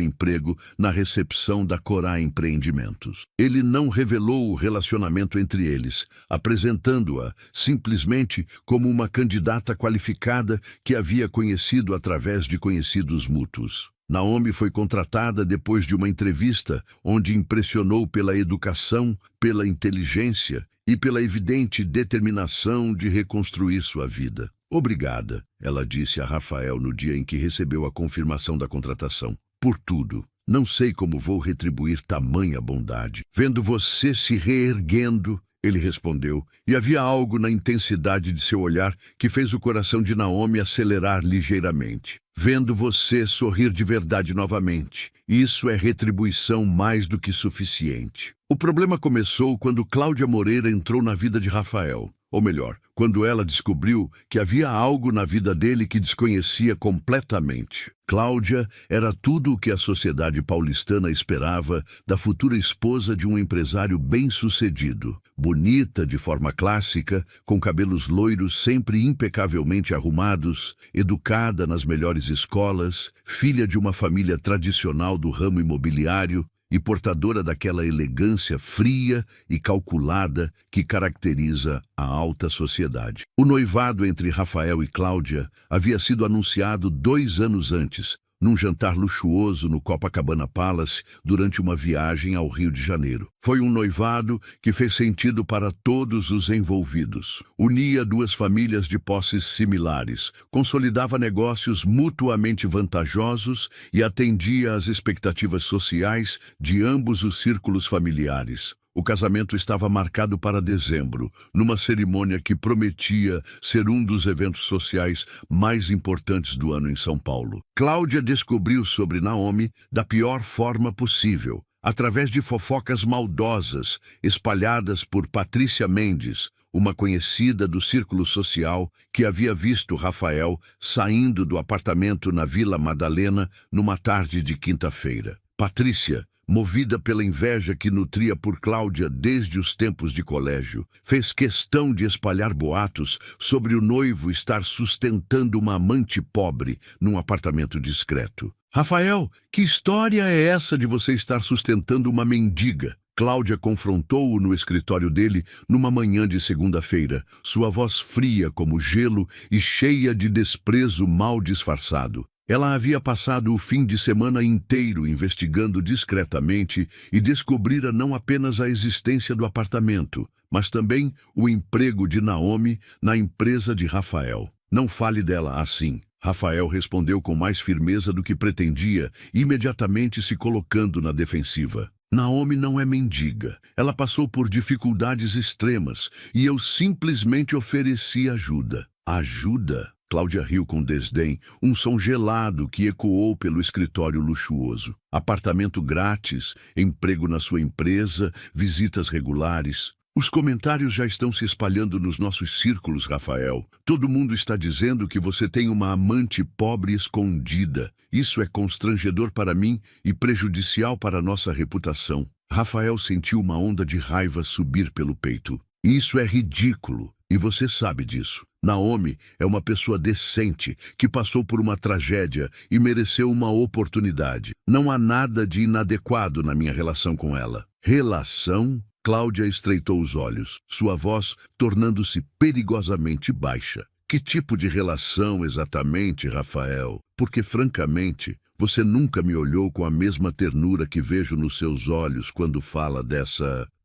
emprego na recepção da Corá Empreendimentos. Ele não revelou o relacionamento entre eles, apresentando-a simplesmente como uma candidata qualificada que havia conhecido através de conhecidos mútuos. Naomi foi contratada depois de uma entrevista onde impressionou pela educação, pela inteligência e pela evidente determinação de reconstruir sua vida. Obrigada, ela disse a Rafael no dia em que recebeu a confirmação da contratação. Por tudo. Não sei como vou retribuir tamanha bondade. Vendo você se reerguendo, ele respondeu, e havia algo na intensidade de seu olhar que fez o coração de Naomi acelerar ligeiramente. Vendo você sorrir de verdade novamente. Isso é retribuição mais do que suficiente. O problema começou quando Cláudia Moreira entrou na vida de Rafael. Ou melhor, quando ela descobriu que havia algo na vida dele que desconhecia completamente. Cláudia era tudo o que a sociedade paulistana esperava da futura esposa de um empresário bem-sucedido. Bonita de forma clássica, com cabelos loiros sempre impecavelmente arrumados, educada nas melhores escolas, filha de uma família tradicional do ramo imobiliário, e portadora daquela elegância fria e calculada que caracteriza a alta sociedade. O noivado entre Rafael e Cláudia havia sido anunciado 2 anos antes, num jantar luxuoso no Copacabana Palace durante uma viagem ao Rio de Janeiro. Foi um noivado que fez sentido para todos os envolvidos. Unia 2 famílias de posses similares, consolidava negócios mutuamente vantajosos e atendia às expectativas sociais de ambos os círculos familiares. O casamento estava marcado para dezembro, numa cerimônia que prometia ser um dos eventos sociais mais importantes do ano em São Paulo. Cláudia descobriu sobre Naomi da pior forma possível, através de fofocas maldosas espalhadas por Patrícia Mendes, uma conhecida do círculo social que havia visto Rafael saindo do apartamento na Vila Madalena numa tarde de quinta-feira. Patrícia, movida pela inveja que nutria por Cláudia desde os tempos de colégio, fez questão de espalhar boatos sobre o noivo estar sustentando uma amante pobre num apartamento discreto. Rafael, que história é essa de você estar sustentando uma mendiga? Cláudia confrontou-o no escritório dele numa manhã de segunda-feira, sua voz fria como gelo e cheia de desprezo mal disfarçado. Ela havia passado o fim de semana inteiro investigando discretamente e descobrira não apenas a existência do apartamento, mas também o emprego de Naomi na empresa de Rafael. Não fale dela assim. Rafael respondeu com mais firmeza do que pretendia, imediatamente se colocando na defensiva. Naomi não é mendiga. Ela passou por dificuldades extremas e eu simplesmente ofereci ajuda. Ajuda? Cláudia riu com desdém, um som gelado que ecoou pelo escritório luxuoso. Apartamento grátis, emprego na sua empresa, visitas regulares. Os comentários já estão se espalhando nos nossos círculos, Rafael. Todo mundo está dizendo que você tem uma amante pobre escondida. Isso é constrangedor para mim e prejudicial para nossa reputação. Rafael sentiu uma onda de raiva subir pelo peito. Isso é ridículo, e você sabe disso. Naomi é uma pessoa decente que passou por uma tragédia e mereceu uma oportunidade. Não há nada de inadequado na minha relação com ela. Relação? Cláudia estreitou os olhos, sua voz tornando-se perigosamente baixa. Que tipo de relação exatamente, Rafael? Porque, francamente, você nunca me olhou com a mesma ternura que vejo nos seus olhos quando fala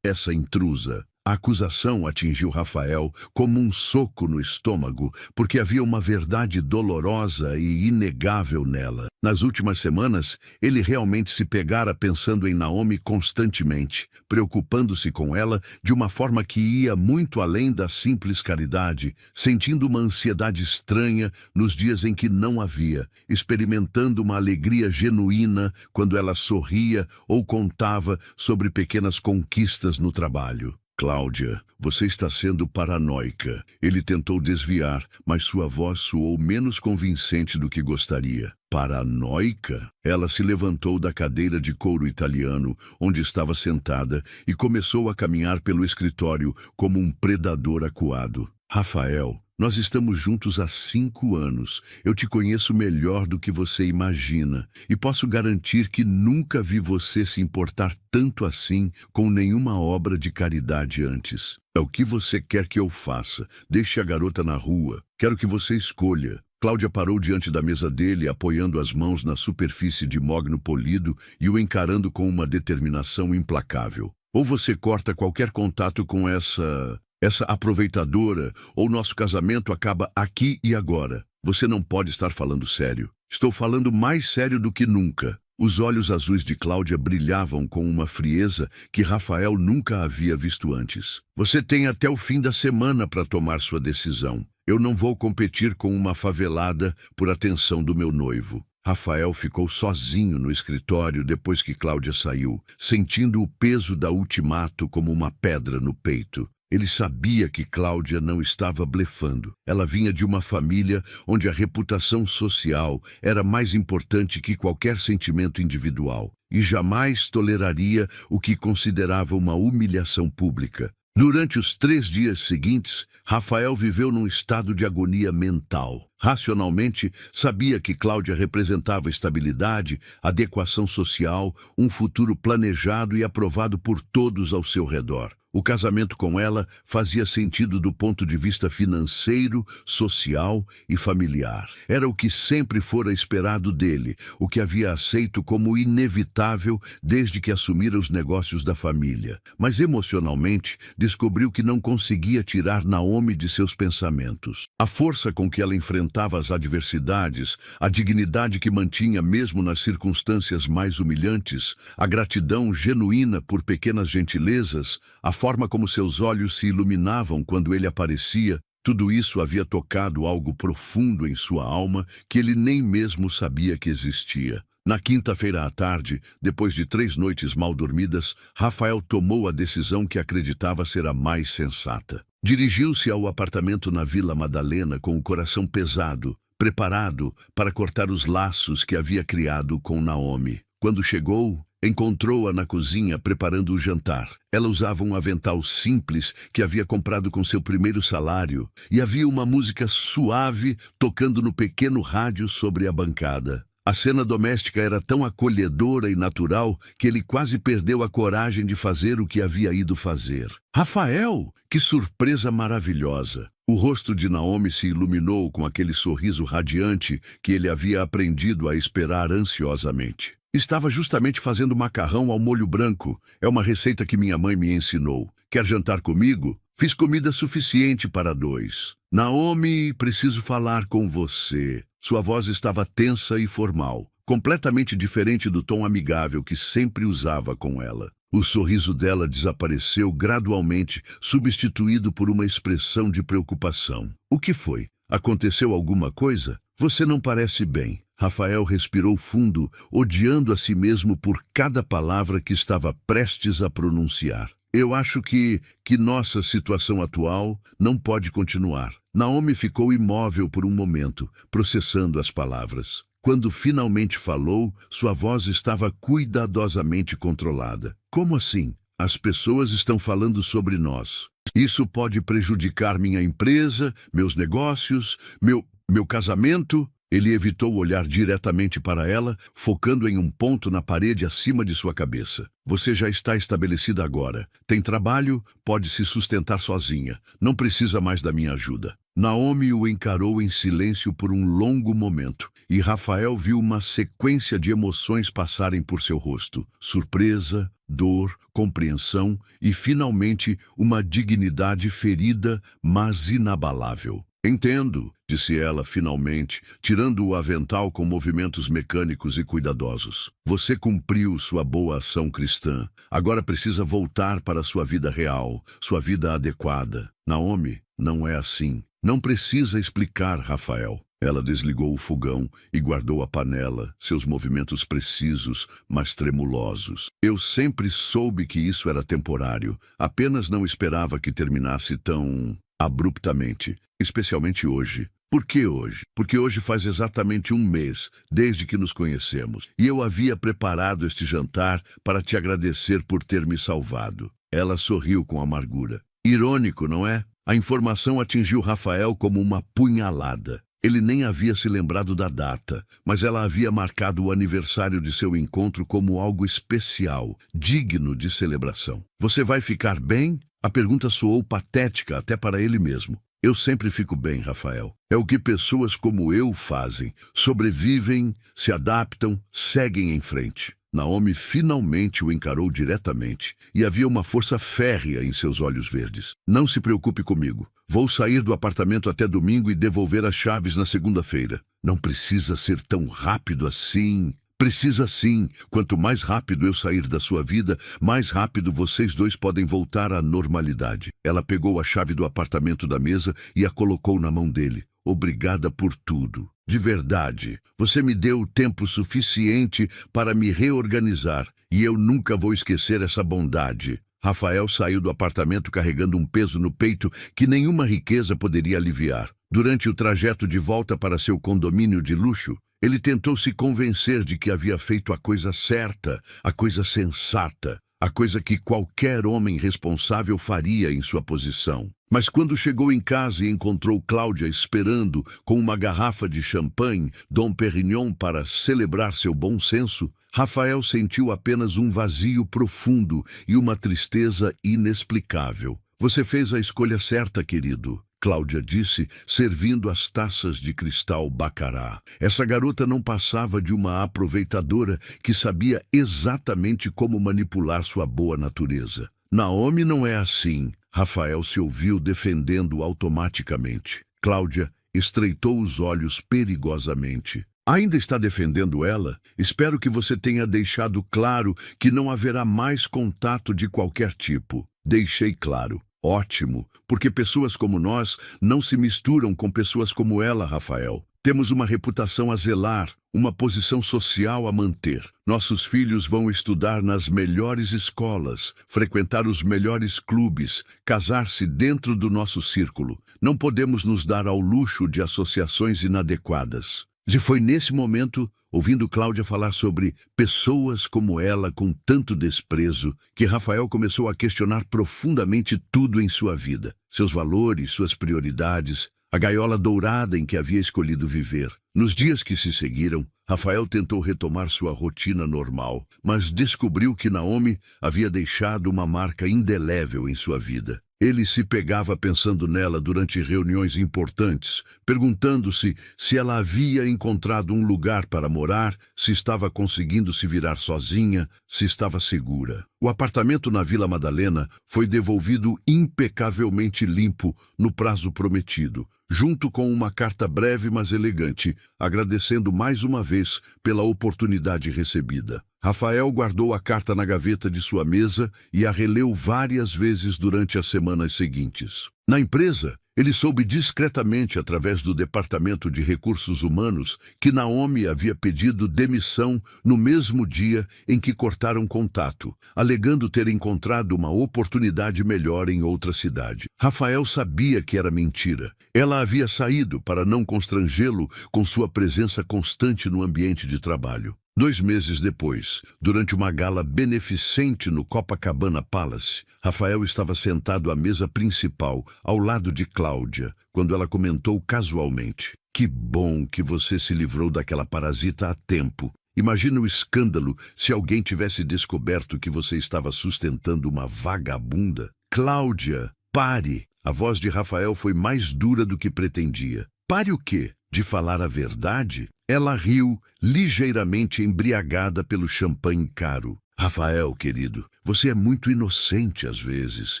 essa intrusa. A acusação atingiu Rafael como um soco no estômago, porque havia uma verdade dolorosa e inegável nela. Nas últimas semanas, ele realmente se pegara pensando em Naomi constantemente, preocupando-se com ela de uma forma que ia muito além da simples caridade, sentindo uma ansiedade estranha nos dias em que não havia, experimentando uma alegria genuína quando ela sorria ou contava sobre pequenas conquistas no trabalho. Cláudia, você está sendo paranoica. Ele tentou desviar, mas sua voz soou menos convincente do que gostaria. Paranoica? Ela se levantou da cadeira de couro italiano, onde estava sentada, e começou a caminhar pelo escritório como um predador acuado. Rafael, nós estamos juntos há 5 anos. Eu te conheço melhor do que você imagina. E posso garantir que nunca vi você se importar tanto assim com nenhuma obra de caridade antes. É o que você quer que eu faça. Deixe a garota na rua. Quero que você escolha. Cláudia parou diante da mesa dele, apoiando as mãos na superfície de mogno polido e o encarando com uma determinação implacável. Ou você corta qualquer contato com essa aproveitadora, ou nosso casamento acaba aqui e agora. Você não pode estar falando sério. Estou falando mais sério do que nunca. Os olhos azuis de Cláudia brilhavam com uma frieza que Rafael nunca havia visto antes. Você tem até o fim da semana para tomar sua decisão. Eu não vou competir com uma favelada por atenção do meu noivo. Rafael ficou sozinho no escritório depois que Cláudia saiu, sentindo o peso da ultimato como uma pedra no peito. Ele sabia que Cláudia não estava blefando. Ela vinha de uma família onde a reputação social era mais importante que qualquer sentimento individual, e jamais toleraria o que considerava uma humilhação pública. Durante os 3 dias seguintes, Rafael viveu num estado de agonia mental. Racionalmente, sabia que Cláudia representava estabilidade, adequação social, um futuro planejado e aprovado por todos ao seu redor. O casamento com ela fazia sentido do ponto de vista financeiro, social e familiar. Era o que sempre fora esperado dele, o que havia aceito como inevitável desde que assumira os negócios da família. Mas emocionalmente, descobriu que não conseguia tirar Naomi de seus pensamentos. A força com que ela enfrentava as adversidades, a dignidade que mantinha mesmo nas circunstâncias mais humilhantes, a gratidão genuína por pequenas gentilezas, a forma como seus olhos se iluminavam quando ele aparecia, tudo isso havia tocado algo profundo em sua alma que ele nem mesmo sabia que existia. Na quinta-feira à tarde, depois de 3 noites mal dormidas, Rafael tomou a decisão que acreditava ser a mais sensata. Dirigiu-se ao apartamento na Vila Madalena com o coração pesado, preparado para cortar os laços que havia criado com Naomi. Quando chegou, encontrou-a na cozinha preparando o jantar. Ela usava um avental simples que havia comprado com seu primeiro salário, e havia uma música suave tocando no pequeno rádio sobre a bancada. A cena doméstica era tão acolhedora e natural que ele quase perdeu a coragem de fazer o que havia ido fazer. Rafael! Que surpresa maravilhosa! O rosto de Naomi se iluminou com aquele sorriso radiante que ele havia aprendido a esperar ansiosamente. Estava justamente fazendo macarrão ao molho branco. É uma receita que minha mãe me ensinou. Quer jantar comigo? Fiz comida suficiente para 2. Naomi, preciso falar com você. Sua voz estava tensa e formal, completamente diferente do tom amigável que sempre usava com ela. O sorriso dela desapareceu gradualmente, substituído por uma expressão de preocupação. O que foi? Aconteceu alguma coisa? Você não parece bem. Rafael respirou fundo, odiando a si mesmo por cada palavra que estava prestes a pronunciar. Eu acho que nossa situação atual não pode continuar. Naomi ficou imóvel por um momento, processando as palavras. Quando finalmente falou, sua voz estava cuidadosamente controlada. Como assim? As pessoas estão falando sobre nós. Isso pode prejudicar minha empresa, meus negócios, meu casamento? Ele evitou olhar diretamente para ela, focando em um ponto na parede acima de sua cabeça. Você já está estabelecida agora. Tem trabalho, pode se sustentar sozinha. Não precisa mais da minha ajuda. Naomi o encarou em silêncio por um longo momento, e Rafael viu uma sequência de emoções passarem por seu rosto: surpresa, dor, compreensão e, finalmente, uma dignidade ferida, mas inabalável. Entendo, disse ela finalmente, tirando o avental com movimentos mecânicos e cuidadosos. Você cumpriu sua boa ação cristã. Agora precisa voltar para sua vida real, sua vida adequada. Naomi, não é assim. Não precisa explicar, Rafael. Ela desligou o fogão e guardou a panela, seus movimentos precisos, mas tremulosos. Eu sempre soube que isso era temporário, apenas não esperava que terminasse tão abruptamente, especialmente hoje. Por que hoje? Porque hoje faz exatamente 1 mês desde que nos conhecemos, e eu havia preparado este jantar para te agradecer por ter me salvado. Ela sorriu com amargura. Irônico, não é? A informação atingiu Rafael como uma punhalada. Ele nem havia se lembrado da data, mas ela havia marcado o aniversário de seu encontro como algo especial, digno de celebração. Você vai ficar bem? A pergunta soou patética até para ele mesmo. Eu sempre fico bem, Rafael. É o que pessoas como eu fazem. Sobrevivem, se adaptam, seguem em frente. Naomi finalmente o encarou diretamente, e havia uma força férrea em seus olhos verdes. Não se preocupe comigo. Vou sair do apartamento até domingo e devolver as chaves na segunda-feira. Não precisa ser tão rápido assim. Precisa sim. Quanto mais rápido eu sair da sua vida, mais rápido vocês dois podem voltar à normalidade. Ela pegou a chave do apartamento da mesa e a colocou na mão dele. Obrigada por tudo. De verdade, você me deu tempo suficiente para me reorganizar, e eu nunca vou esquecer essa bondade. Rafael saiu do apartamento carregando um peso no peito que nenhuma riqueza poderia aliviar. Durante o trajeto de volta para seu condomínio de luxo, ele tentou se convencer de que havia feito a coisa certa, a coisa sensata, a coisa que qualquer homem responsável faria em sua posição. Mas quando chegou em casa e encontrou Cláudia esperando com uma garrafa de champanhe Dom Perignon para celebrar seu bom senso, Rafael sentiu apenas um vazio profundo e uma tristeza inexplicável. Você fez a escolha certa, querido, Cláudia disse, servindo as taças de cristal Baccarat. Essa garota não passava de uma aproveitadora que sabia exatamente como manipular sua boa natureza. Naomi não é assim. Rafael se ouviu defendendo automaticamente. Cláudia estreitou os olhos perigosamente. Ainda está defendendo ela? Espero que você tenha deixado claro que não haverá mais contato de qualquer tipo. Deixei claro. Ótimo, porque pessoas como nós não se misturam com pessoas como ela, Rafael. Temos uma reputação a zelar, uma posição social a manter. Nossos filhos vão estudar nas melhores escolas, frequentar os melhores clubes, casar-se dentro do nosso círculo. Não podemos nos dar ao luxo de associações inadequadas. E foi nesse momento, ouvindo Cláudia falar sobre pessoas como ela com tanto desprezo, que Rafael começou a questionar profundamente tudo em sua vida. Seus valores, suas prioridades, a gaiola dourada em que havia escolhido viver. Nos dias que se seguiram, Rafael tentou retomar sua rotina normal, mas descobriu que Naomi havia deixado uma marca indelével em sua vida. Ele se pegava pensando nela durante reuniões importantes, perguntando-se se ela havia encontrado um lugar para morar, se estava conseguindo se virar sozinha, se estava segura. O apartamento na Vila Madalena foi devolvido impecavelmente limpo no prazo prometido, junto com uma carta breve mas elegante, agradecendo mais uma vez pela oportunidade recebida. Rafael guardou a carta na gaveta de sua mesa e a releu várias vezes durante as semanas seguintes. Na empresa, ele soube discretamente, através do Departamento de Recursos Humanos, que Naomi havia pedido demissão no mesmo dia em que cortaram contato, alegando ter encontrado uma oportunidade melhor em outra cidade. Rafael sabia que era mentira. Ela havia saído para não constrangê-lo com sua presença constante no ambiente de trabalho. 2 meses depois, durante uma gala beneficente no Copacabana Palace, Rafael estava sentado à mesa principal, ao lado de Cláudia, quando ela comentou casualmente: "Que bom que você se livrou daquela parasita a tempo. Imagina o escândalo se alguém tivesse descoberto que você estava sustentando uma vagabunda." "Cláudia, pare!" A voz de Rafael foi mais dura do que pretendia. Pare o quê? De falar a verdade? Ela riu, ligeiramente embriagada pelo champanhe caro. Rafael, querido, você é muito inocente às vezes.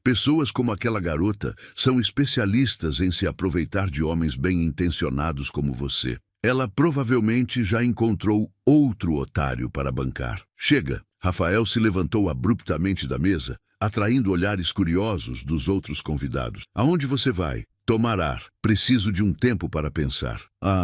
Pessoas como aquela garota são especialistas em se aproveitar de homens bem-intencionados como você. Ela provavelmente já encontrou outro otário para bancar. Chega! Rafael se levantou abruptamente da mesa, atraindo olhares curiosos dos outros convidados. Aonde você vai? Tomar ar. Preciso de um tempo para pensar.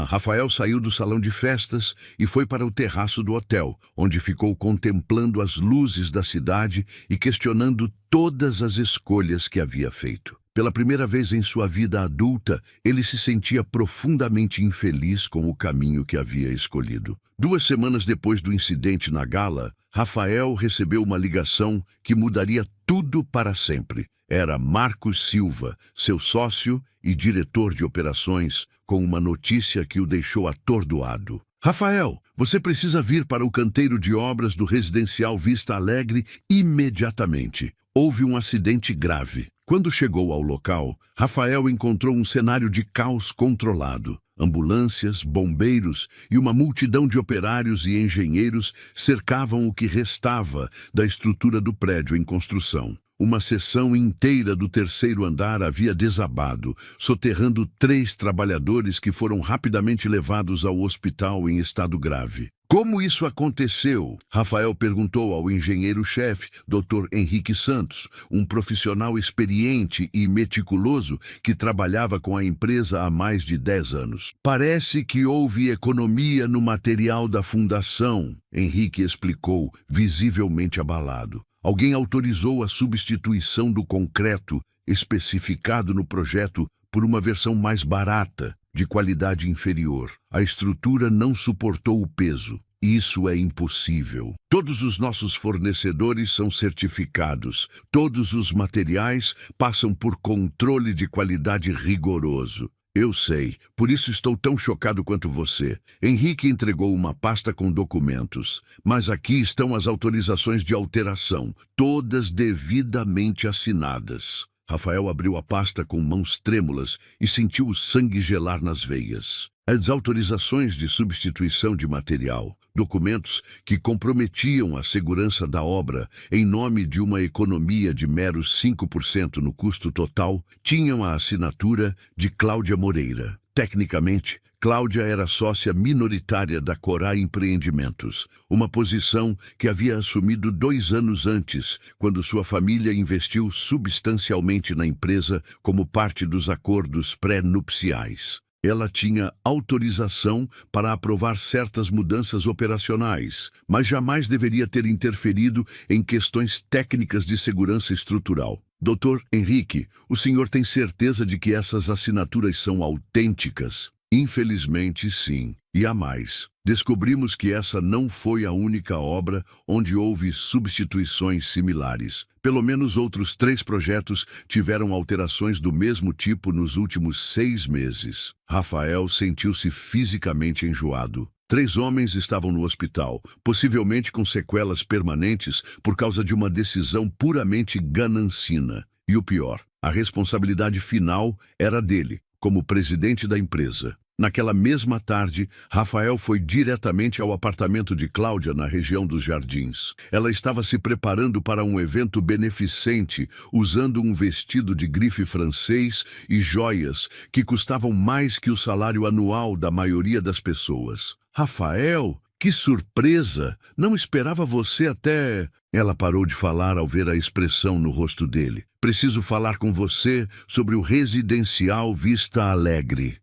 Rafael saiu do salão de festas e foi para o terraço do hotel, onde ficou contemplando as luzes da cidade e questionando todas as escolhas que havia feito. Pela primeira vez em sua vida adulta, ele se sentia profundamente infeliz com o caminho que havia escolhido. 2 semanas depois do incidente na gala, Rafael recebeu uma ligação que mudaria tudo para sempre. Era Marcos Silva, seu sócio e diretor de operações, com uma notícia que o deixou atordoado. Rafael, você precisa vir para o canteiro de obras do residencial Vista Alegre imediatamente. Houve um acidente grave. Quando chegou ao local, Rafael encontrou um cenário de caos controlado. Ambulâncias, bombeiros e uma multidão de operários e engenheiros cercavam o que restava da estrutura do prédio em construção. Uma seção inteira do 3º andar havia desabado, soterrando 3 trabalhadores que foram rapidamente levados ao hospital em estado grave. Como isso aconteceu? Rafael perguntou ao engenheiro-chefe, Dr. Henrique Santos, um profissional experiente e meticuloso que trabalhava com a empresa há mais de 10 anos. Parece que houve economia no material da fundação, Henrique explicou, visivelmente abalado. Alguém autorizou a substituição do concreto especificado no projeto por uma versão mais barata, de qualidade inferior. A estrutura não suportou o peso. Isso é impossível. Todos os nossos fornecedores são certificados. Todos os materiais passam por controle de qualidade rigoroso. Eu sei, por isso estou tão chocado quanto você. Henrique entregou uma pasta com documentos, mas aqui estão as autorizações de alteração, todas devidamente assinadas. Rafael abriu a pasta com mãos trêmulas e sentiu o sangue gelar nas veias. As autorizações de substituição de material, documentos que comprometiam a segurança da obra em nome de uma economia de meros 5% no custo total, tinham a assinatura de Cláudia Moreira. Tecnicamente, Cláudia era sócia minoritária da Corá Empreendimentos, uma posição que havia assumido 2 anos antes, quando sua família investiu substancialmente na empresa como parte dos acordos pré-nupciais. Ela tinha autorização para aprovar certas mudanças operacionais, mas jamais deveria ter interferido em questões técnicas de segurança estrutural. Dr. Henrique, o senhor tem certeza de que essas assinaturas são autênticas? Infelizmente, sim. E há mais. Descobrimos que essa não foi a única obra onde houve substituições similares. Pelo menos outros 3 projetos tiveram alterações do mesmo tipo nos últimos 6 meses. Rafael sentiu-se fisicamente enjoado. 3 homens estavam no hospital, possivelmente com sequelas permanentes por causa de uma decisão puramente ganancina. E o pior, a responsabilidade final era dele, como presidente da empresa. Naquela mesma tarde, Rafael foi diretamente ao apartamento de Cláudia na região dos Jardins. Ela estava se preparando para um evento beneficente, usando um vestido de grife francês e joias que custavam mais que o salário anual da maioria das pessoas. Rafael, que surpresa! Não esperava você até... Ela parou de falar ao ver a expressão no rosto dele. Preciso falar com você sobre o residencial Vista Alegre.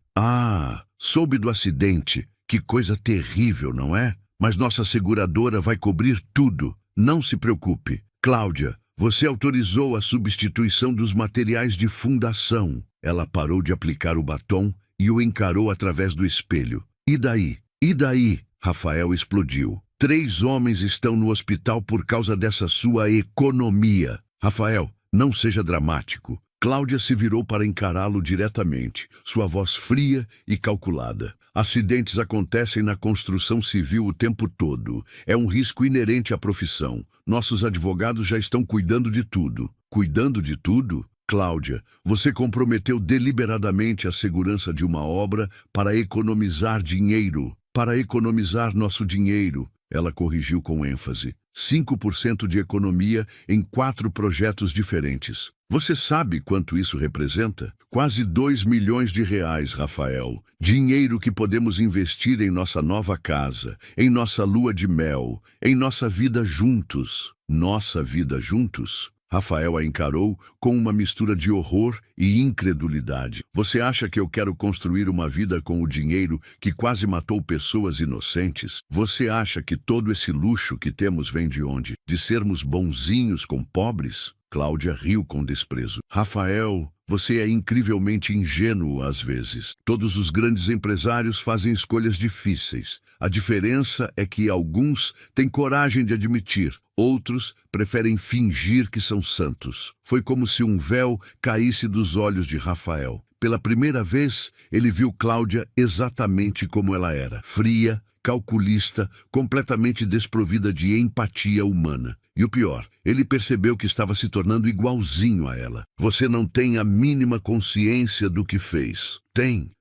Soube do acidente. Que coisa terrível, não é? Mas nossa seguradora vai cobrir tudo. Não se preocupe. Cláudia, você autorizou a substituição dos materiais de fundação. Ela parou de aplicar o batom e o encarou através do espelho. E daí? E daí? Rafael explodiu. 3 homens estão no hospital por causa dessa sua economia. Rafael, não seja dramático. Cláudia se virou para encará-lo diretamente, sua voz fria e calculada. Acidentes acontecem na construção civil o tempo todo. É um risco inerente à profissão. Nossos advogados já estão cuidando de tudo. Cuidando de tudo? Cláudia, você comprometeu deliberadamente a segurança de uma obra para economizar dinheiro. Para economizar nosso dinheiro, ela corrigiu com ênfase. 5% de economia em 4 projetos diferentes. Você sabe quanto isso representa? Quase 2 milhões de reais, Rafael. Dinheiro que podemos investir em nossa nova casa, em nossa lua de mel, em nossa vida juntos. Nossa vida juntos? Rafael a encarou com uma mistura de horror e incredulidade. Você acha que eu quero construir uma vida com o dinheiro que quase matou pessoas inocentes? Você acha que todo esse luxo que temos vem de onde? De sermos bonzinhos com pobres? Cláudia riu com desprezo. Rafael, você é incrivelmente ingênuo às vezes. Todos os grandes empresários fazem escolhas difíceis. A diferença é que alguns têm coragem de admitir. Outros preferem fingir que são santos. Foi como se um véu caísse dos olhos de Rafael. Pela primeira vez, ele viu Cláudia exatamente como ela era. Fria, calculista, completamente desprovida de empatia humana. E o pior, ele percebeu que estava se tornando igualzinho a ela. Você não tem a mínima consciência do que fez.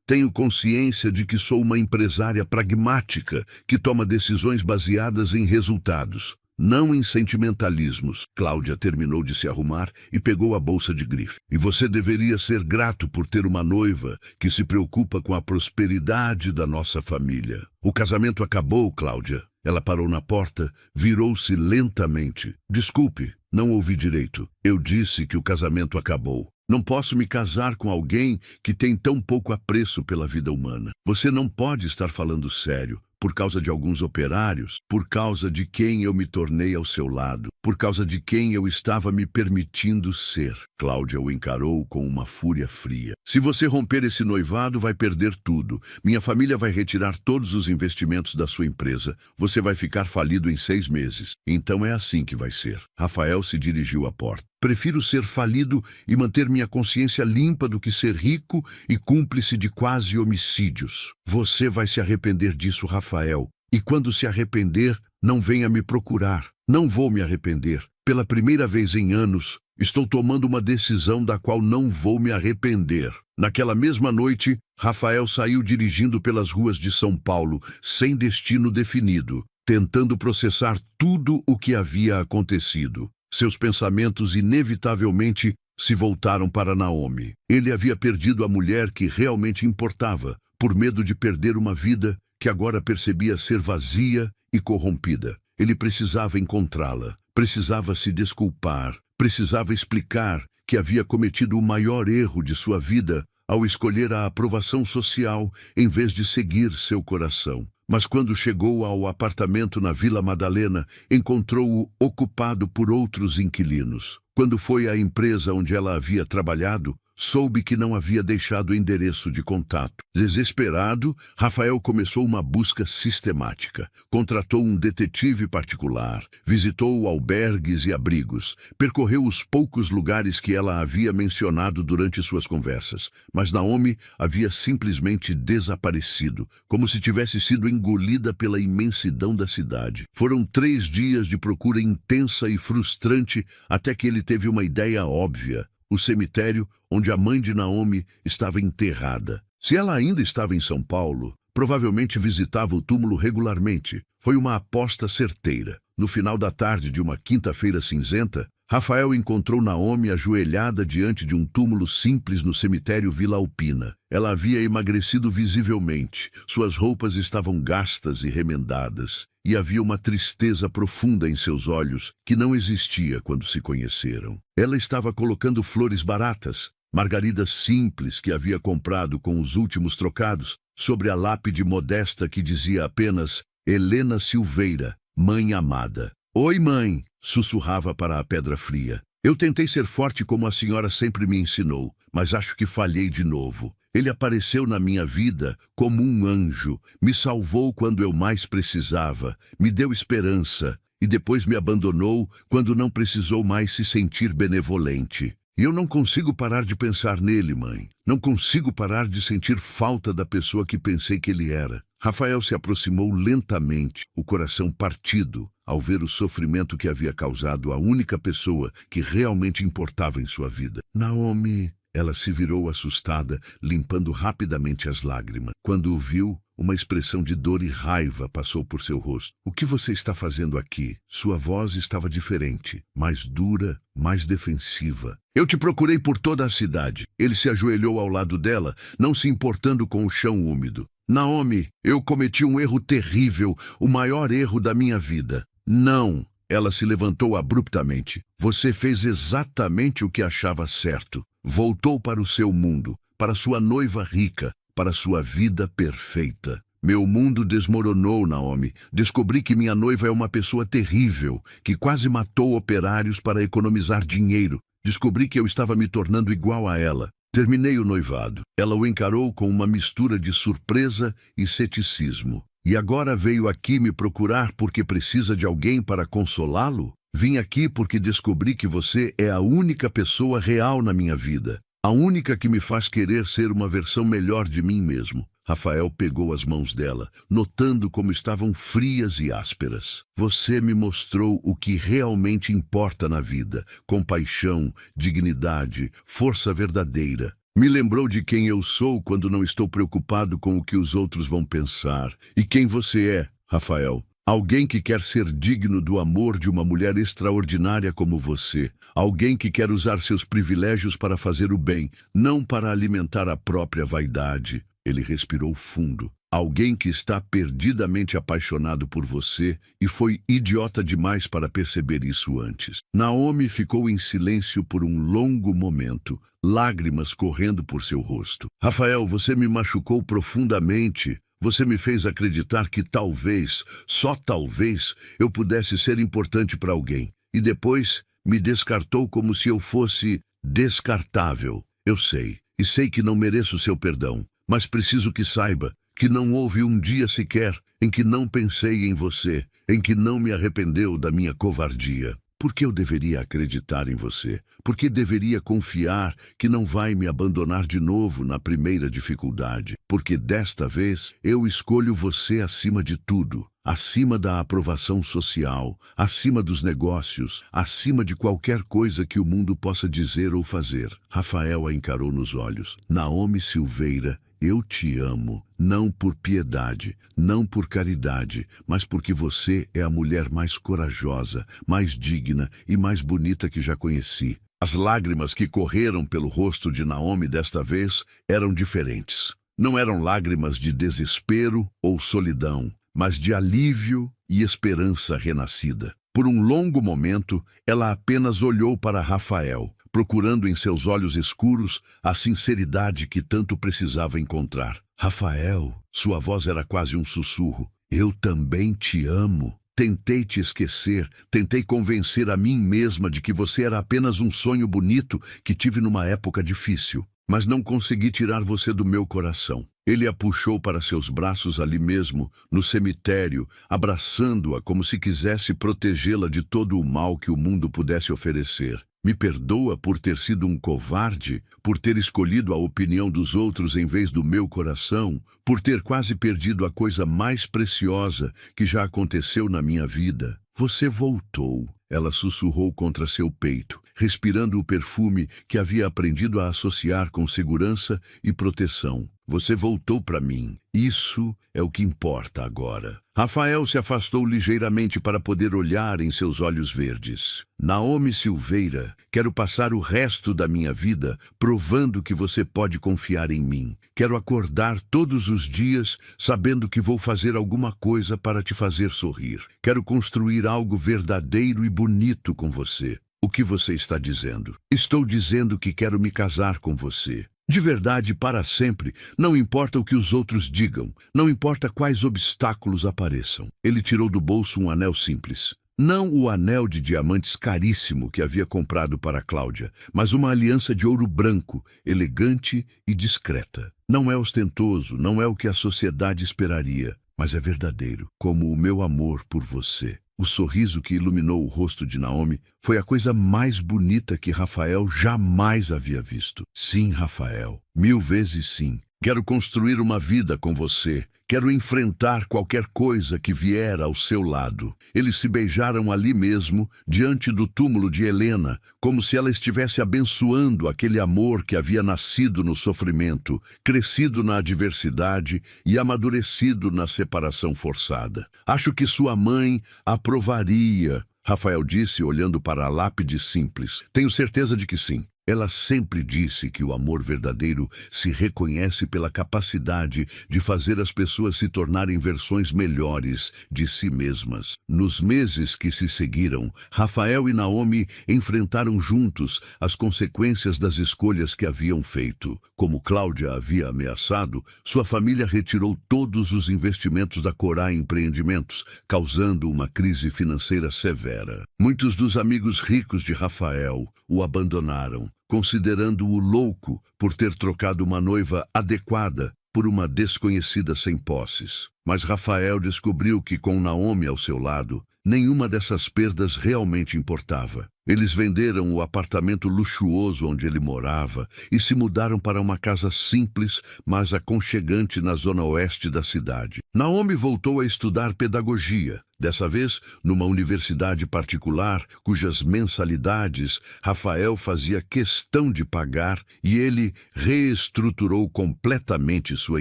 Tenho consciência de que sou uma empresária pragmática que toma decisões baseadas em resultados. Não em sentimentalismos. Cláudia terminou de se arrumar e pegou a bolsa de grife. E você deveria ser grato por ter uma noiva que se preocupa com a prosperidade da nossa família. O casamento acabou, Cláudia. Ela parou na porta, virou-se lentamente. Desculpe, não ouvi direito. Eu disse que o casamento acabou. Não posso me casar com alguém que tem tão pouco apreço pela vida humana. Você não pode estar falando sério. Por causa de alguns operários, por causa de quem eu me tornei ao seu lado, por causa de quem eu estava me permitindo ser. Cláudia o encarou com uma fúria fria. Se você romper esse noivado, vai perder tudo. Minha família vai retirar todos os investimentos da sua empresa. Você vai ficar falido em 6 meses. Então é assim que vai ser. Rafael se dirigiu à porta. Prefiro ser falido e manter minha consciência limpa do que ser rico e cúmplice de quase homicídios. Você vai se arrepender disso, Rafael. E quando se arrepender, não venha me procurar. Não vou me arrepender. Pela primeira vez em anos, estou tomando uma decisão da qual não vou me arrepender. Naquela mesma noite, Rafael saiu dirigindo pelas ruas de São Paulo, sem destino definido, tentando processar tudo o que havia acontecido. Seus pensamentos inevitavelmente se voltaram para Naomi. Ele havia perdido a mulher que realmente importava, por medo de perder uma vida que agora percebia ser vazia e corrompida. Ele precisava encontrá-la, precisava se desculpar, precisava explicar que havia cometido o maior erro de sua vida ao escolher a aprovação social em vez de seguir seu coração. Mas quando chegou ao apartamento na Vila Madalena, encontrou-o ocupado por outros inquilinos. Quando foi à empresa onde ela havia trabalhado, soube que não havia deixado o endereço de contato. Desesperado, Rafael começou uma busca sistemática. Contratou um detetive particular, visitou albergues e abrigos, percorreu os poucos lugares que ela havia mencionado durante suas conversas. Mas Naomi havia simplesmente desaparecido, como se tivesse sido engolida pela imensidão da cidade. Foram 3 dias de procura intensa e frustrante até que ele teve uma ideia óbvia. O cemitério onde a mãe de Naomi estava enterrada. Se ela ainda estava em São Paulo, provavelmente visitava o túmulo regularmente. Foi uma aposta certeira. No final da tarde de uma quinta-feira cinzenta, Rafael encontrou Naomi ajoelhada diante de um túmulo simples no cemitério Vila Alpina. Ela havia emagrecido visivelmente, suas roupas estavam gastas e remendadas, e havia uma tristeza profunda em seus olhos que não existia quando se conheceram. Ela estava colocando flores baratas, margaridas simples que havia comprado com os últimos trocados, sobre a lápide modesta que dizia apenas Helena Silveira, mãe amada. Oi, mãe, sussurrava para a pedra fria. Eu tentei ser forte como a senhora sempre me ensinou, mas acho que falhei de novo. Ele apareceu na minha vida como um anjo, me salvou quando eu mais precisava, me deu esperança e depois me abandonou quando não precisou mais se sentir benevolente. E eu não consigo parar de pensar nele, mãe. Não consigo parar de sentir falta da pessoa que pensei que ele era. Rafael se aproximou lentamente, o coração partido. ao ver o sofrimento que havia causado à única pessoa que realmente importava em sua vida. Naomi, ela se virou assustada, limpando rapidamente as lágrimas. Quando o viu, uma expressão de dor e raiva passou por seu rosto. O que você está fazendo aqui? Sua voz estava diferente, mais dura, mais defensiva. Eu te procurei por toda a cidade. Ele se ajoelhou ao lado dela, não se importando com o chão úmido. Naomi, eu cometi um erro terrível, o maior erro da minha vida. Não! Ela se levantou abruptamente. Você fez exatamente o que achava certo. Voltou para o seu mundo, para sua noiva rica, para sua vida perfeita. Meu mundo desmoronou, Naomi. Descobri que minha noiva é uma pessoa terrível, que quase matou operários para economizar dinheiro. Descobri que eu estava me tornando igual a ela. Terminei o noivado. Ela o encarou com uma mistura de surpresa e ceticismo. E agora veio aqui me procurar porque precisa de alguém para consolá-lo? Vim aqui porque descobri que você é a única pessoa real na minha vida. A única que me faz querer ser uma versão melhor de mim mesmo. Rafael pegou as mãos dela, notando como estavam frias e ásperas. Você me mostrou o que realmente importa na vida: compaixão, dignidade, força verdadeira. Me lembrou de quem eu sou quando não estou preocupado com o que os outros vão pensar. E quem você é, Rafael? Alguém que quer ser digno do amor de uma mulher extraordinária como você. Alguém que quer usar seus privilégios para fazer o bem, não para alimentar a própria vaidade. Ele respirou fundo. Alguém que está perdidamente apaixonado por você e foi idiota demais para perceber isso antes. Naomi ficou em silêncio por um longo momento, lágrimas correndo por seu rosto. Rafael, você me machucou profundamente. Você me fez acreditar que talvez, só talvez, eu pudesse ser importante para alguém. E depois me descartou como se eu fosse descartável. Eu sei, e sei que não mereço seu perdão, mas preciso que saiba que não houve um dia sequer em que não pensei em você, em que não me arrependeu da minha covardia. Por que eu deveria acreditar em você? Por que deveria confiar que não vai me abandonar de novo na primeira dificuldade? Porque desta vez eu escolho você acima de tudo, acima da aprovação social, acima dos negócios, acima de qualquer coisa que o mundo possa dizer ou fazer. Rafael a encarou nos olhos. Naomi Silveira, eu te amo, não por piedade, não por caridade, mas porque você é a mulher mais corajosa, mais digna e mais bonita que já conheci. As lágrimas que correram pelo rosto de Naomi desta vez eram diferentes. Não eram lágrimas de desespero ou solidão, mas de alívio e esperança renascida. Por um longo momento, ela apenas olhou para Rafael, procurando em seus olhos escuros a sinceridade que tanto precisava encontrar. Rafael, sua voz era quase um sussurro. Eu também te amo. Tentei te esquecer, tentei convencer a mim mesma de que você era apenas um sonho bonito que tive numa época difícil, mas não consegui tirar você do meu coração. Ele a puxou para seus braços ali mesmo, no cemitério, abraçando-a como se quisesse protegê-la de todo o mal que o mundo pudesse oferecer. Me perdoa por ter sido um covarde, por ter escolhido a opinião dos outros em vez do meu coração, por ter quase perdido a coisa mais preciosa que já aconteceu na minha vida. Você voltou. Ela sussurrou contra seu peito, respirando o perfume que havia aprendido a associar com segurança e proteção. Você voltou para mim. Isso é o que importa agora. Rafael se afastou ligeiramente para poder olhar em seus olhos verdes. Naomi Silveira, quero passar o resto da minha vida provando que você pode confiar em mim. Quero acordar todos os dias sabendo que vou fazer alguma coisa para te fazer sorrir. Quero construir algo verdadeiro e bonito com você. O que você está dizendo? Estou dizendo que quero me casar com você. De verdade, para sempre, não importa o que os outros digam, não importa quais obstáculos apareçam. Ele tirou do bolso um anel simples. Não o anel de diamantes caríssimo que havia comprado para Cláudia, mas uma aliança de ouro branco, elegante e discreta. Não é ostentoso, não é o que a sociedade esperaria, mas é verdadeiro, como o meu amor por você. O sorriso que iluminou o rosto de Naomi foi a coisa mais bonita que Rafael jamais havia visto. Sim, Rafael, 1000 vezes sim. Quero construir uma vida com você. Quero enfrentar qualquer coisa que vier ao seu lado. Eles se beijaram ali mesmo, diante do túmulo de Helena, como se ela estivesse abençoando aquele amor que havia nascido no sofrimento, crescido na adversidade e amadurecido na separação forçada. Acho que sua mãe aprovaria, Rafael disse, olhando para a lápide simples. Tenho certeza de que sim. Ela sempre disse que o amor verdadeiro se reconhece pela capacidade de fazer as pessoas se tornarem versões melhores de si mesmas. Nos meses que se seguiram, Rafael e Naomi enfrentaram juntos as consequências das escolhas que haviam feito. Como Cláudia havia ameaçado, sua família retirou todos os investimentos da Corá Empreendimentos, causando uma crise financeira severa. Muitos dos amigos ricos de Rafael o abandonaram, considerando-o louco por ter trocado uma noiva adequada por uma desconhecida sem posses. Mas Rafael descobriu que, com Naomi ao seu lado, nenhuma dessas perdas realmente importava. Eles venderam o apartamento luxuoso onde ele morava e se mudaram para uma casa simples, mas aconchegante na zona oeste da cidade. Naomi voltou a estudar pedagogia, dessa vez numa universidade particular, cujas mensalidades Rafael fazia questão de pagar, e ele reestruturou completamente sua